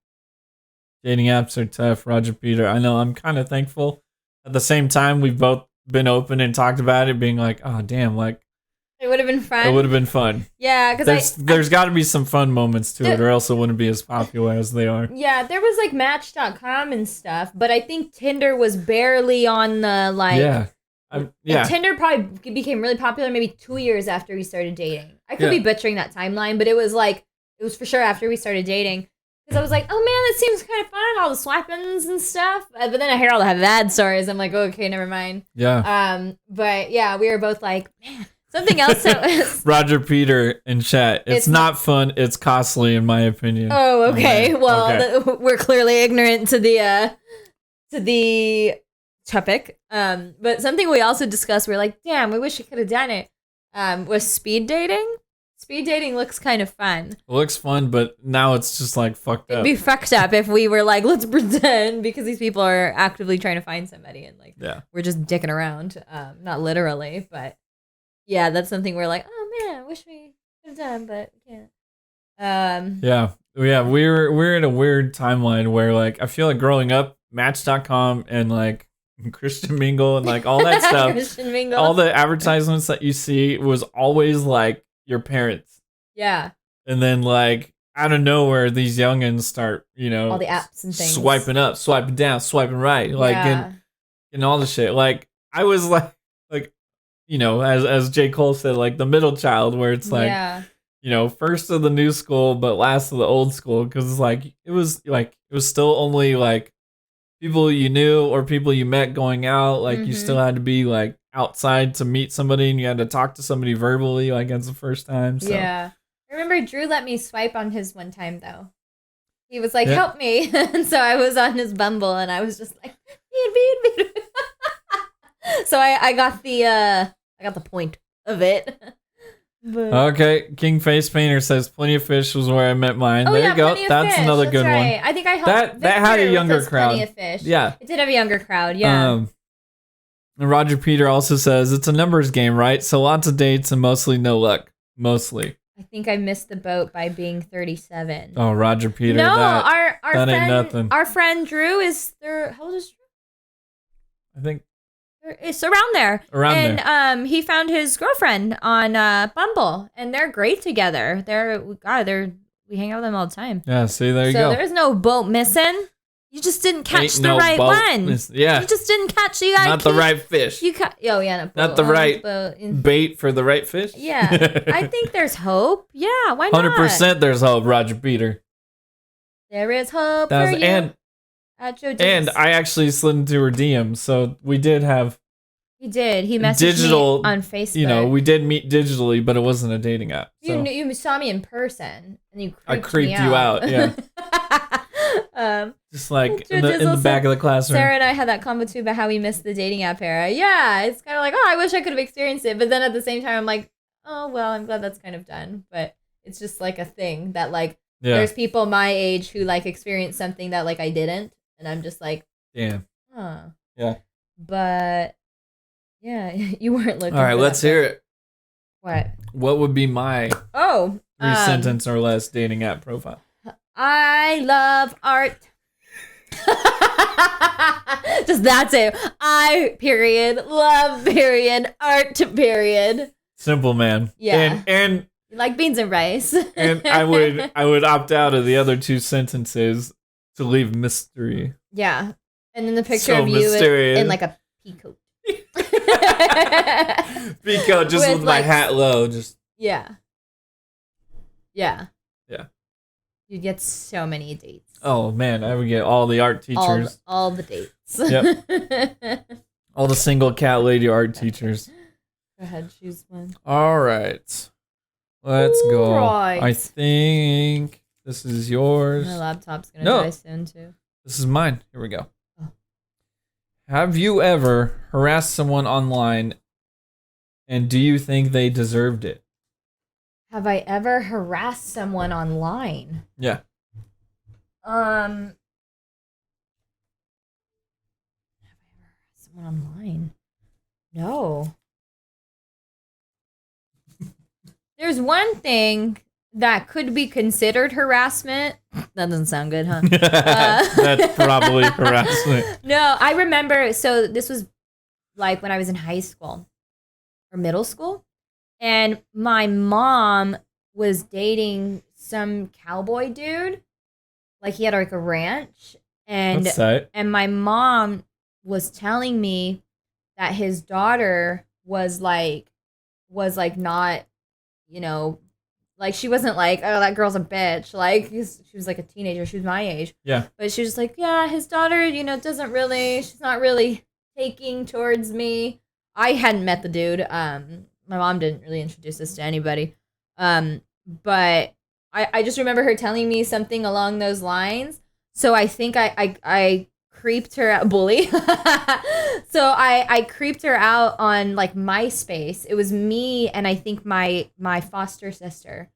Dating apps are tough, Roger Peter. I know, I'm kind of thankful. At the same time, we've both been open and talked about it, being like, oh, damn, like, it would have been fun. It would have been fun. Yeah, because there's got to be some fun moments to it, or else it wouldn't be as popular as they are. Yeah, there was like Match.com and stuff, but I think Tinder was barely on the like. Yeah. Yeah. Tinder probably became really popular maybe 2 years after we started dating. I could be butchering that timeline, but it was for sure after we started dating. Because I was like, oh man, that seems kind of fun, all the swap-ins and stuff. But then I hear all the bad stories. I'm like, okay, never mind. Yeah. But yeah, we were both like, man. Something else that was Roger Peter in chat. It's not fun. It's costly, in my opinion. Oh, okay. Well, we're clearly ignorant to the topic. But something we also discussed, we're like, damn, we wish we could have done it. Was speed dating. Speed dating looks kind of fun. It looks fun, but now it's just like fucked up. It'd be fucked up if we were like, let's pretend, because these people are actively trying to find somebody and like we're just dicking around. Not literally, but yeah, that's something we're like, oh man, I wish we could have done, but we can't. Yeah, we're in a weird timeline where like I feel like growing up, Match.com and like Christian Mingle and like all that stuff, Christian Mingle. all the advertisements that you see was always like your parents. Yeah. And then like out of nowhere, these youngins start, all the apps and things, swiping up, swiping down, swiping right, like and all the shit. Like I was like as J. Cole said, like the middle child, where it's like first of the new school but last of the old school, because it's like it was still only like people you knew or people you met going out. Like you still had to be like outside to meet somebody, and you had to talk to somebody verbally like that's the first time. So. Yeah. I remember Drew let me swipe on his one time though. He was like, help me. And so I was on his Bumble and I was just like, beat. So I got the point of it. But... Okay, King Face Painter says Plenty of Fish was where I met mine. There you go. That's another good one. I think I helped that had a younger crowd. Plenty of Fish. Yeah. It did have a younger crowd, yeah. And Roger Peter also says it's a numbers game, right? So lots of dates and mostly no luck. Mostly. I think I missed the boat by being 37. Oh, Roger Peter. No, that friend, ain't nothing. Our friend Drew is how old is Drew? I think it's around there. And he found his girlfriend on Bumble, and they're great together. We hang out with them all the time. Yeah, see, there you go. So there's no boat missing. You just didn't catch the right one. Yeah. You just didn't catch the right fish. Not the right bait for the right fish. Yeah. I think there's hope. Yeah, why not? 100% there's hope, Roger Peter. There is hope for you. And I actually slid into her DM, so we did have... He did. He messaged me on Facebook. We did meet digitally, but it wasn't a dating app. So. You saw me in person, and you creeped I creeped you out, yeah. Just like in the back of the classroom. Sarah and I had that convo too about how we missed the dating app era. Yeah, it's kind of like, I wish I could have experienced it. But then at the same time, I'm like, oh, well, I'm glad that's kind of done. But it's just like a thing that like, there's people my age who like experienced something that like I didn't. And I'm just like, damn. Huh. Yeah. But yeah, you weren't looking. All right, let's hear it. What? What would be my 3-sentence or less dating app profile? I love art. Just that's it. Love art Simple, man. Yeah. And like beans and rice. And I would opt out of the other 2 sentences to leave mystery. Yeah. And then the picture of you in like a peacoat. Peacoat just with my hat low. Just Yeah. Yeah. You'd get so many dates. Oh man, I would get all the art teachers. All the dates. Yep. All the single cat lady art teachers. Go ahead, choose one. All right. Let's go. Right. I think this is yours. My laptop's going to die soon too. This is mine. Here we go. Oh. Have you ever harassed someone online, and do you think they deserved it? Have I ever harassed someone online? Yeah. Have I ever harassed someone online? No. There's one thing that could be considered harassment. That doesn't sound good, huh? That's probably harassment. No, I remember. So this was like when I was in high school or middle school. And my mom was dating some cowboy dude. Like he had like a ranch. And my mom was telling me that his daughter was like not, like she wasn't like, oh, that girl's a bitch. Like she was like a teenager. She was my age. Yeah. But she was just like, yeah, his daughter, she's not really taking towards me. I hadn't met the dude. My mom didn't really introduce us to anybody. But I just remember her telling me something along those lines. So I think I creeped her out, bully. So I creeped her out on like MySpace. It was me and I think my foster sister.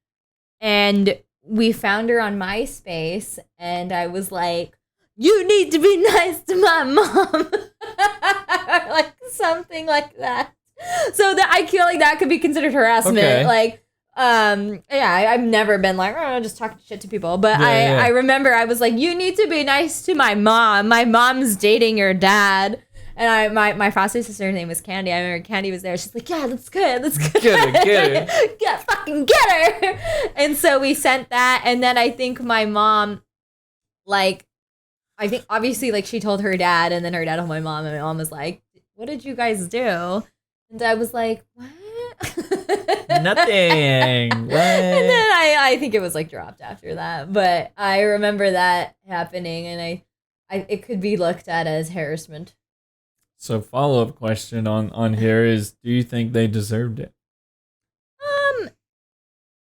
And we found her on MySpace and I was like, you need to be nice to my mom. Like something like that. So that I feel like that could be considered harassment. Okay. Like, I've never been like, oh, just talking shit to people. But I remember I was like, you need to be nice to my mom. My mom's dating your dad. And my foster sister's name was Candy. I remember Candy was there. She's like, yeah, that's good. That's good. Get her. Yeah, fucking get her. And so we sent that. And then I think my mom, like, I think obviously like she told her dad and then her dad told my mom and my mom was like, what did you guys do? And I was like, what? Nothing. What? And then I think it was like dropped after that. But I remember that happening and I it could be looked at as harassment. So follow-up question on here is, do you think they deserved it?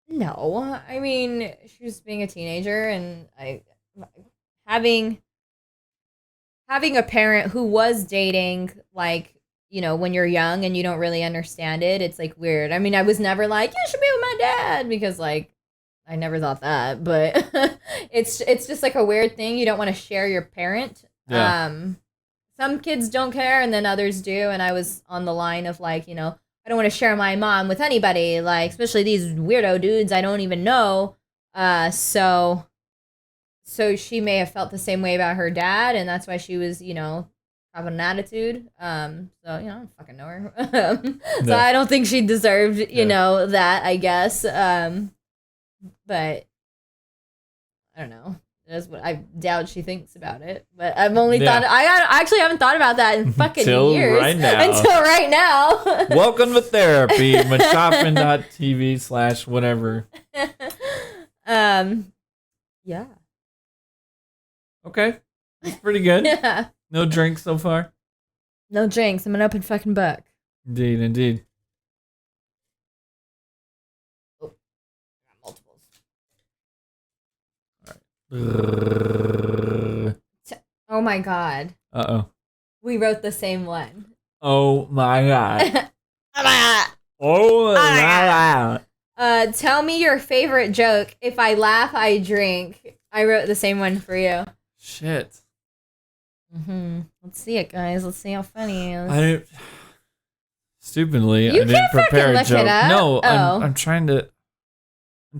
No. I mean, she was being a teenager and having a parent who was dating, like, you know, when you're young and you don't really understand it, it's like weird. I mean, I was never like, you should be with my dad because like I never thought that, but it's just like a weird thing. You don't want to share your parent. Yeah. Some kids don't care and then others do. And I was on the line of like, you know, I don't want to share my mom with anybody, like especially these weirdo dudes I don't even know. So she may have felt the same way about her dad, and that's why she was, you know, having an attitude. So, you know, I don't fucking know her. So I don't think she deserved, you know, that, I guess. But I don't know. That's what I doubt she thinks about it. But I've only thought, I actually haven't thought about that in fucking years. Until right now. Welcome to therapy. Machoff'n.tv/whatever. Yeah. Okay. That's pretty good. Yeah. No drinks so far? No drinks. I'm an open fucking book. Indeed. Oh, got multiples. Oh my god. Uh-oh. We wrote the same one. Oh my god. Oh my god. Tell me your favorite joke. If I laugh, I drink. I wrote the same one for you. Shit. Let's see it, guys. Let's see how funny it is. I didn't can't prepare a look joke. it up. No, Oh. I'm trying to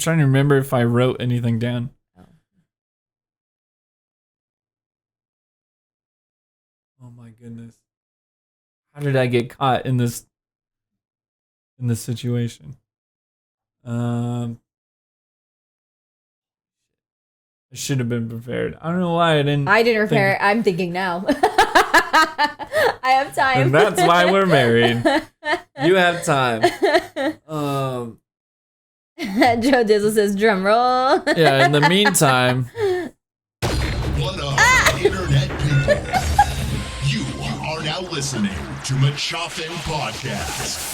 remember if I wrote anything down. Oh my goodness. How did I get caught in this situation? I should have been prepared. I don't know why I didn't prepare it. I'm thinking now. I have time. And that's why we're married. You have time. Joe Dizzle says drum roll. Yeah, in the meantime. What up, internet people? You are now listening to Machoff'n Podcast.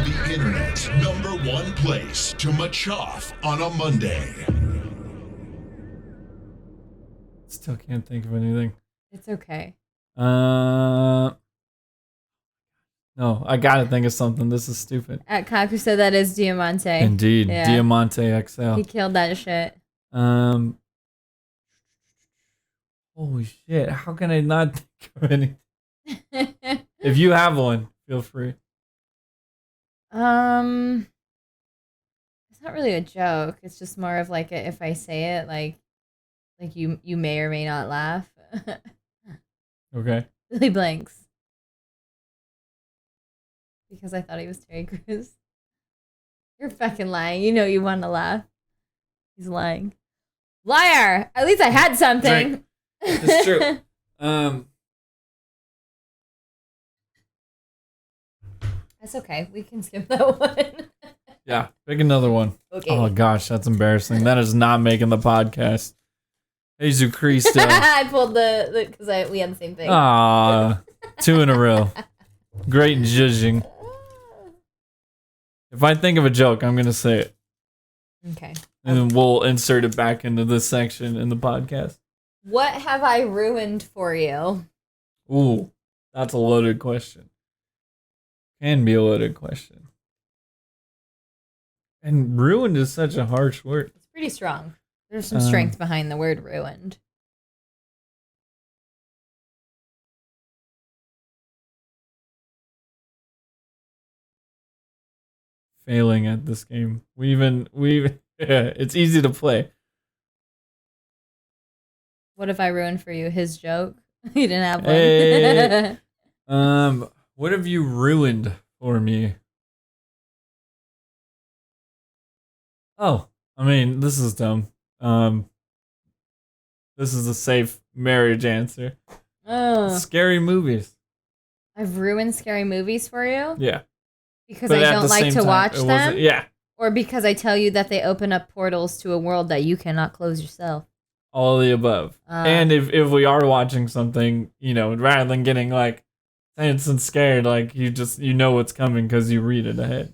The internet's #1 place to machoff on a Monday. Still can't think of anything. It's okay. No, I gotta think of something. This is stupid. At Kaku said that is Diamante. Indeed, Yeah. Diamante XL. He killed that shit. Holy shit! How can I not think of anything? If you have one, feel free. It's not really a joke. It's just more of like if I say it, like you may or may not laugh. Okay. Billy blanks. Because I thought he was Terry Crews. You're fucking lying. You know you want to laugh. He's lying. Liar! At least I had something. Drink. It's true. That's okay. We can skip that one. Yeah, pick another one. Okay. Oh gosh, that's embarrassing. That is not making the podcast. Jesus Christ. I pulled the because we had the same thing. Ah, 2 in a row. Great judging. If I think of a joke, I'm gonna say it. Okay. And then we'll insert it back into this section in the podcast. What have I ruined for you? Ooh, that's a loaded question. Can be a loaded question. And ruined is such a harsh word. It's pretty strong. There's some strength behind the word ruined. Failing at this game. We even it's easy to play. What have I ruined for you? His joke? You didn't have one. Hey. What have you ruined for me? Oh, I mean, this is dumb. This is a safe marriage answer. Oh. Scary movies. I've ruined scary movies for you? Yeah. Because But I at don't the like same to time, watch it wasn't- them? Yeah. Or because I tell you that they open up portals to a world that you cannot close yourself? All of the above. And if we are watching something, rather than getting like tense and scared, like you know what's coming because you read it ahead.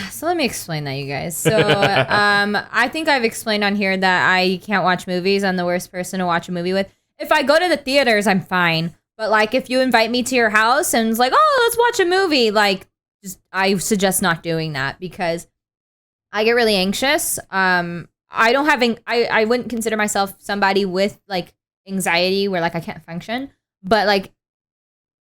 So let me explain that, you guys. So I think I've explained on here that I can't watch movies. I'm the worst person to watch a movie with. If I go to the theaters, I'm fine. But like if you invite me to your house and it's like, oh, let's watch a movie, like I suggest not doing that because I get really anxious. I wouldn't consider myself somebody with like anxiety where like I can't function. But like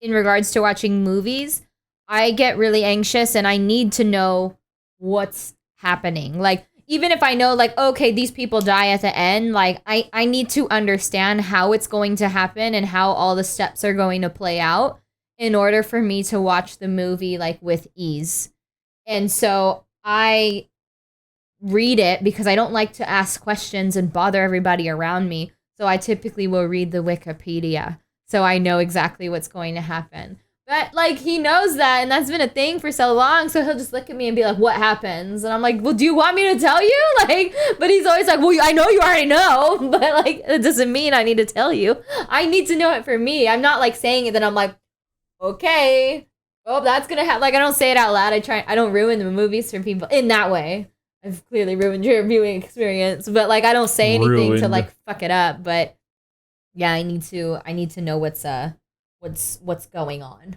in regards to watching movies, I get really anxious and I need to know what's happening. Like even if I know like, okay, these people die at the end, like I need to understand how it's going to happen and how all the steps are going to play out in order for me to watch the movie like with ease. And so I read it because I don't like to ask questions and bother everybody around me. So I typically will read the Wikipedia so I know exactly what's going to happen. But like he knows that, and that's been a thing for so long, so he'll just look at me and be like, what happens? And I'm like, well, do you want me to tell you? Like, but he's always like, well, I know you already know, but like it doesn't mean I need to tell you. I need to know it for me. I'm not like saying it that I'm like, okay, oh, that's gonna happen. Like I don't say it out loud. I don't ruin the movies for people in that way. I've clearly ruined your viewing experience, but like I don't say anything to like fuck it up. But yeah, I need to know what's going on.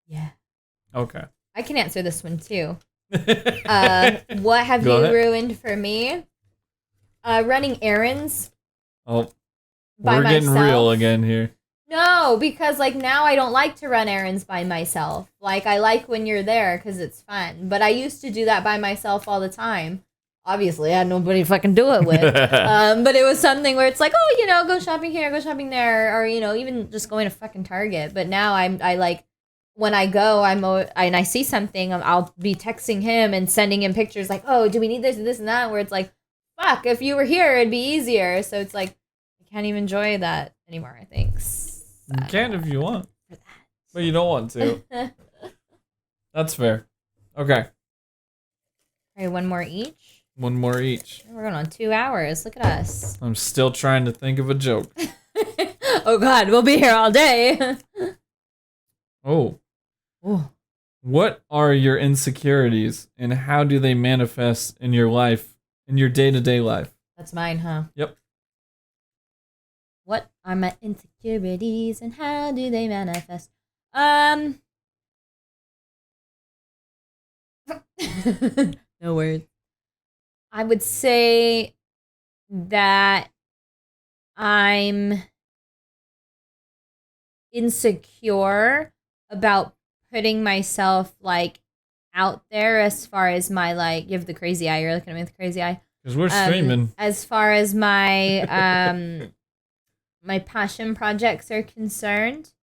Yeah. Okay. I can answer this one too. What have you ruined for me? Running errands. Oh, we're getting real again here. No, because like now I don't like to run errands by myself. Like I like when you're there because it's fun. But I used to do that by myself all the time. Obviously, I had nobody to fucking do it with. But it was something where it's like, oh, go shopping here, go shopping there, or even just going to fucking Target. But now I like when I go, and I see something, I'll be texting him and sending him pictures like, oh, do we need this and this and that? Where it's like, fuck, if you were here, it'd be easier. So it's like I can't even enjoy that anymore. I think. You can if you want, but you don't want to. That's fair. Okay. All right, one more each. One more each. We're going on 2 hours. Look at us. I'm still trying to think of a joke. Oh God, we'll be here all day. Oh. Ooh. What are your insecurities and how do they manifest in your life, in your day-to-day life? That's mine, huh? Yep. What are my insecurities and how do they manifest? No words. I would say that I'm insecure about putting myself like out there as far as my like, you have the crazy eye, you're looking at me with the crazy eye. Because we're streaming. As far as my my passion projects are concerned.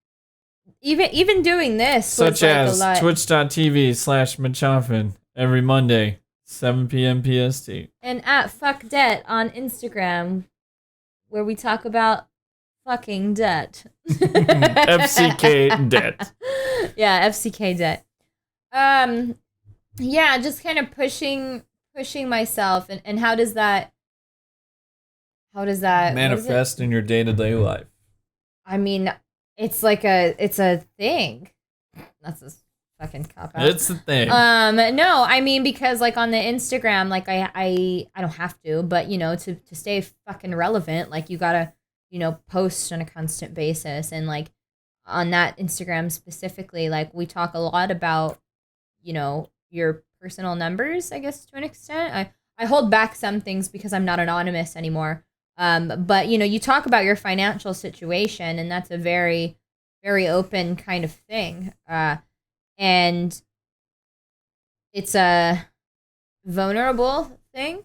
Even doing this such was like as a lot. twitch.tv/Machoff'n every Monday, 7 p.m. PST. And at Fuck Debt on Instagram, where we talk about fucking debt. FCK debt. Yeah, FCK debt. Yeah, just kind of pushing myself and how does that manifest in your day-to-day life? I mean, it's a thing. That's as fucking cop out. It's the thing. No, I mean, because like on the Instagram, like I don't have to, but you know, to stay fucking relevant, like you gotta, you know, post on a constant basis. And like on that Instagram specifically, like we talk a lot about, you know, your personal numbers, I guess, to an extent. I hold back some things because I'm not anonymous anymore. But you know, you talk about your financial situation, and that's a very, very open kind of thing. And it's a vulnerable thing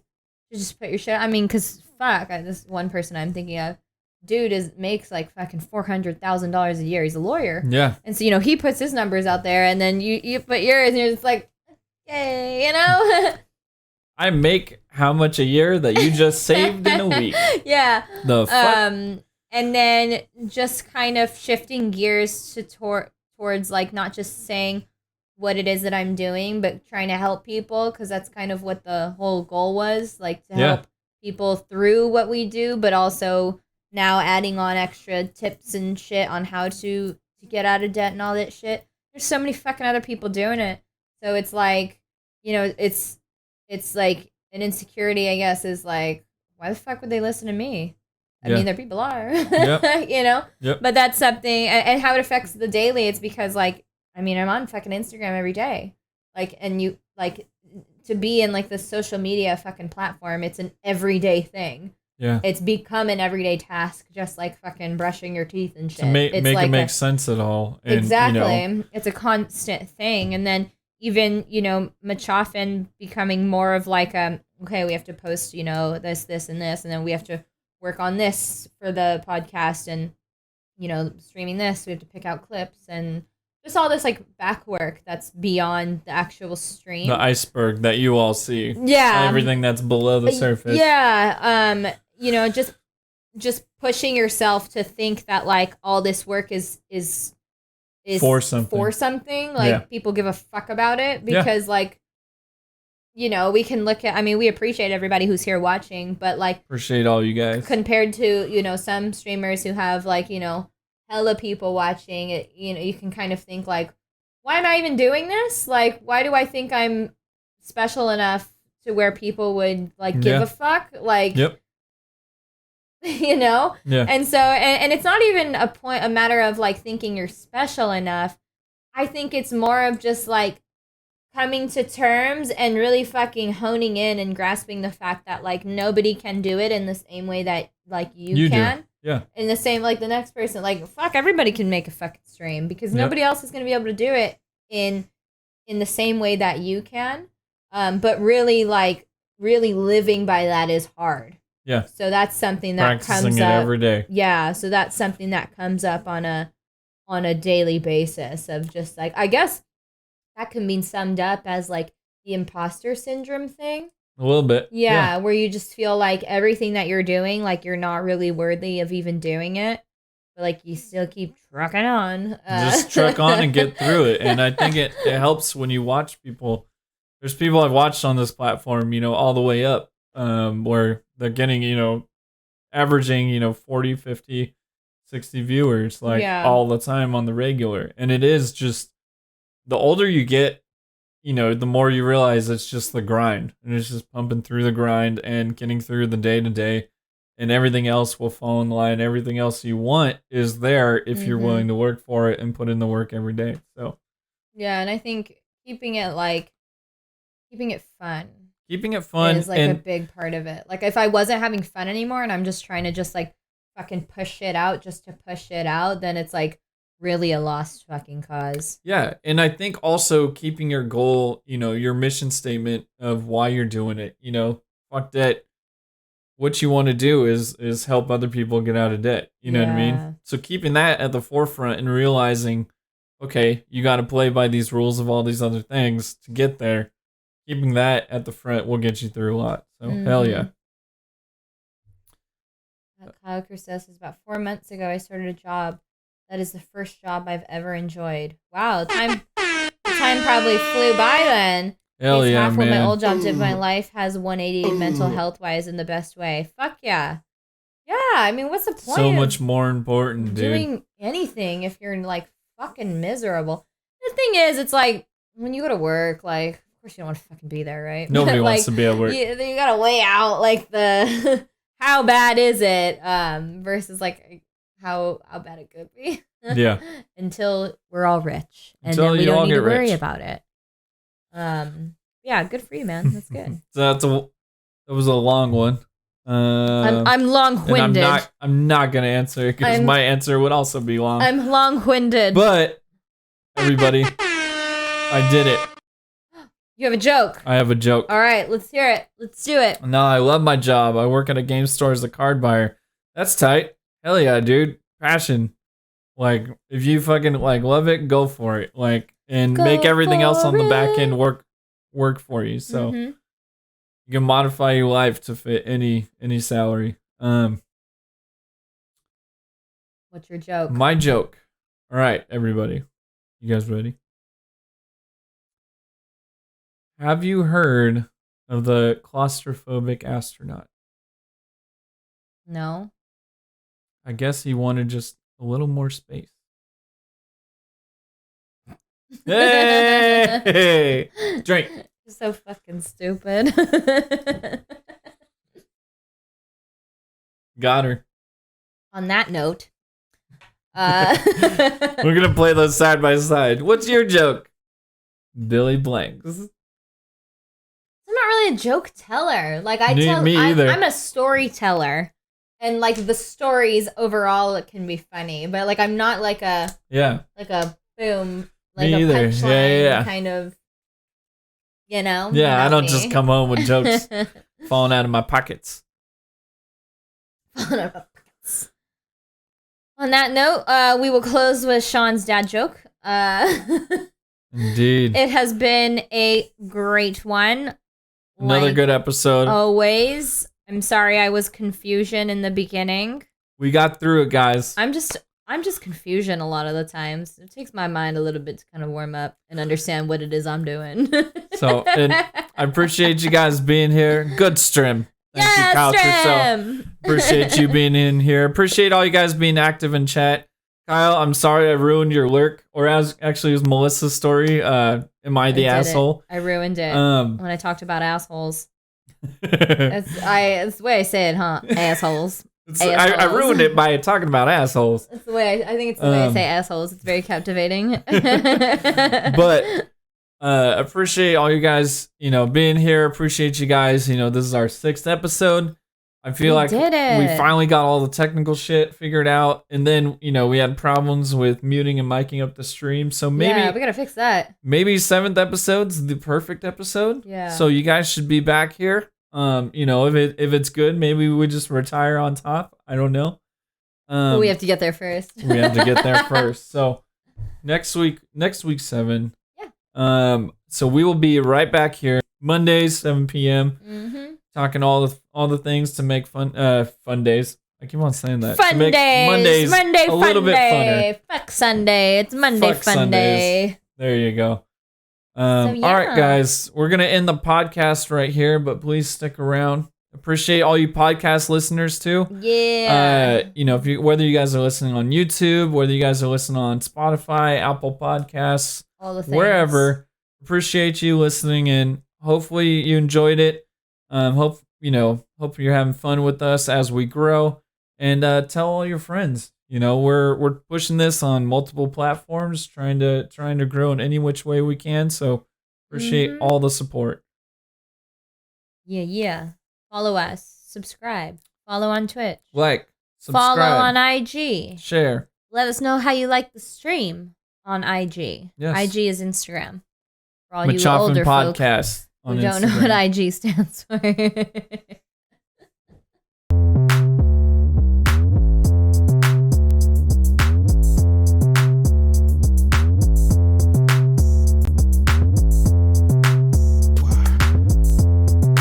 to just put your shit. I mean, because fuck, this one person I'm thinking of, dude makes like fucking $400,000 a year. He's a lawyer. Yeah. And so, you know, he puts his numbers out there, and then you put yours, and you're just like, okay, you know? I make how much a year that you just saved in a week. Yeah. The fuck? And then just kind of shifting gears to towards like not just saying what it is that I'm doing, but trying to help people, because that's kind of what the whole goal was, like to help people through what we do, but also now adding on extra tips and shit on how to get out of debt and all that shit. There's so many fucking other people doing it. So it's like, you know, it's like an insecurity, I guess, is like, why the fuck would they listen to me? I mean, there people are, you know? Yep. But that's something, and how it affects the daily, it's because, like, I mean, I'm on fucking Instagram every day. Like, and you, like, to be in, like, the social media fucking platform, it's an everyday thing. Yeah. It's become an everyday task, just like fucking brushing your teeth and shit. To make like it make sense at all. And, exactly. You know, it's a constant thing. And then even, you know, Machoff'n becoming more of like, okay, we have to post, you know, this, and this, and then we have to work on this for the podcast, and, you know, streaming this, we have to pick out clips, and just all this like back work that's beyond the actual stream. The iceberg that you all see. Yeah. Everything that's below the surface. Yeah. You know, just pushing yourself to think that like all this work is for something. Like people give a fuck about it, because like, you know, we can look at, I mean, we appreciate everybody who's here watching, but like, appreciate all you guys compared to, you know, some streamers who have like, you know, hella people watching it, you know, you can kind of think like, why am I even doing this? Like, why do I think I'm special enough to where people would like give a fuck? Like, you know? Yeah. And so, and it's not even a matter of like thinking you're special enough. I think it's more of just like coming to terms and really fucking honing in and grasping the fact that like nobody can do it in the same way that like you can. Do. Yeah. In the same, like the next person, like fuck, everybody can make a fucking stream, because nobody else is going to be able to do it in the same way that you can. But really living by that is hard. Yeah. So that's something that comes up every day. Yeah. So that's something that comes up on a daily basis of just like, I guess that can be summed up as like the imposter syndrome thing. A little bit. Yeah, where you just feel like everything that you're doing, like you're not really worthy of even doing it, but like you still keep trucking on. Just truck on and get through it. And I think it helps when you watch people. There's people I've watched on this platform, you know, all the way up, where they're getting, you know, averaging, you know, 40, 50, 60 viewers like all the time on the regular. And it is just, the older you get, you know, the more you realize it's just the grind, and it's just pumping through the grind and getting through the day to day, and everything else will fall in line. Everything else you want is there if you're willing to work for it and put in the work every day. So, yeah. And I think keeping it fun is like a big part of it. Like if I wasn't having fun anymore and I'm just trying to just like fucking push it out just to push it out, then it's like really a lost fucking cause. Yeah. And I think also keeping your goal, you know, your mission statement of why you're doing it, you know, fuck debt. What you want to do is help other people get out of debt. You know what I mean? So keeping that at the forefront and realizing, okay, you got to play by these rules of all these other things to get there. Keeping that at the front will get you through a lot. So hell yeah. Kyle Chris is about 4 months ago, I started a job. That is the first job I've ever enjoyed. Wow, time probably flew by then. Hell yeah, half man. What my old job did. My life has 180 mental health wise in the best way. Fuck yeah. Yeah, I mean, what's the point? So much more important, dude. Doing anything if you're like fucking miserable. The thing thing is, it's like when you go to work, like, of course you don't want to fucking be there, right? Nobody like, wants to be at work. You gotta weigh out like the how bad is it versus like how bad it could be. Yeah. Until we're all rich, and Until then we you all don't need to get worry rich. about it. Yeah, good for you, man. That's good. So that was a long one. I'm long-winded. And I'm not gonna answer it because my answer would also be long. I'm long-winded. But everybody, I did it. You have a joke. I have a joke. All right, let's hear it. Let's do it. No, I love my job. I work at a game store as a card buyer. That's tight. Hell yeah, dude. Passion. Like, if you fucking like love it, go for it. Like, and make everything else on the back end work for you. So you can modify your life to fit any salary. What's your joke? My joke. All right, everybody. You guys ready? Have you heard of the claustrophobic astronaut? No. I guess he wanted just a little more space. Hey! Drink. You're so fucking stupid. Got her. On that note, we're gonna play those side by side. What's your joke? Billy Blanks. I'm not really a joke teller. Like Me either. I'm a storyteller, and like the stories overall it can be funny, but like I'm not like a boom like Me a either. punchline Yeah. kind of, you know. Yeah, I not don't me. just come home with jokes falling out of my pockets. On that note, we will close with Sean's dad joke. Indeed. It has been a great one. Another good episode. Always. I'm sorry I was confusion in the beginning. We got through it, guys. I'm just confusion a lot of the times. It takes my mind a little bit to kind of warm up and understand what it is I'm doing. So, and I appreciate you guys being here. Good stream. Thank you, Kyle Trussell. Appreciate you being in here. Appreciate all you guys being active in chat. Kyle, I'm sorry I ruined your lurk. Or actually, it was Melissa's story. Am I the asshole? I ruined it when I talked about assholes. That's the way I say it, huh? Assholes. I ruined it by talking about assholes. That's the way I think it's the way I say assholes. It's very captivating. But appreciate all you guys, being here. Appreciate you guys. This is our 6th episode. I feel like we finally got all the technical shit figured out. And then, we had problems with muting and miking up the stream. So maybe we gotta fix that. Maybe 7th episode's the perfect episode. Yeah. So you guys should be back here. If it's good, maybe we just retire on top. I don't know. But we have to get there first. We have to get there first. So next week 7. Yeah. So we will be right back here Mondays 7 p.m. Talking all the things to make fun days. I keep on saying that. Fun days. Monday a little bit funner. Fuck Sunday. It's Monday Fuck fun Sundays. day. There you go. All right, guys. We're going to end the podcast right here, but please stick around. Appreciate all you podcast listeners, too. Yeah. Whether you guys are listening on YouTube, whether you guys are listening on Spotify, Apple Podcasts, all the things. Wherever. Appreciate you listening, and hopefully you enjoyed it. Hope you're having fun with us as we grow, and tell all your friends. We're pushing this on multiple platforms, trying to grow in any which way we can. So appreciate all the support. Yeah. Follow us. Subscribe. Follow on Twitch. Like. Subscribe. Follow on IG. Share. Let us know how you like the stream on IG. Yes. IG is Instagram. For all Machoff'n you older podcast folk who don't know what IG stands for.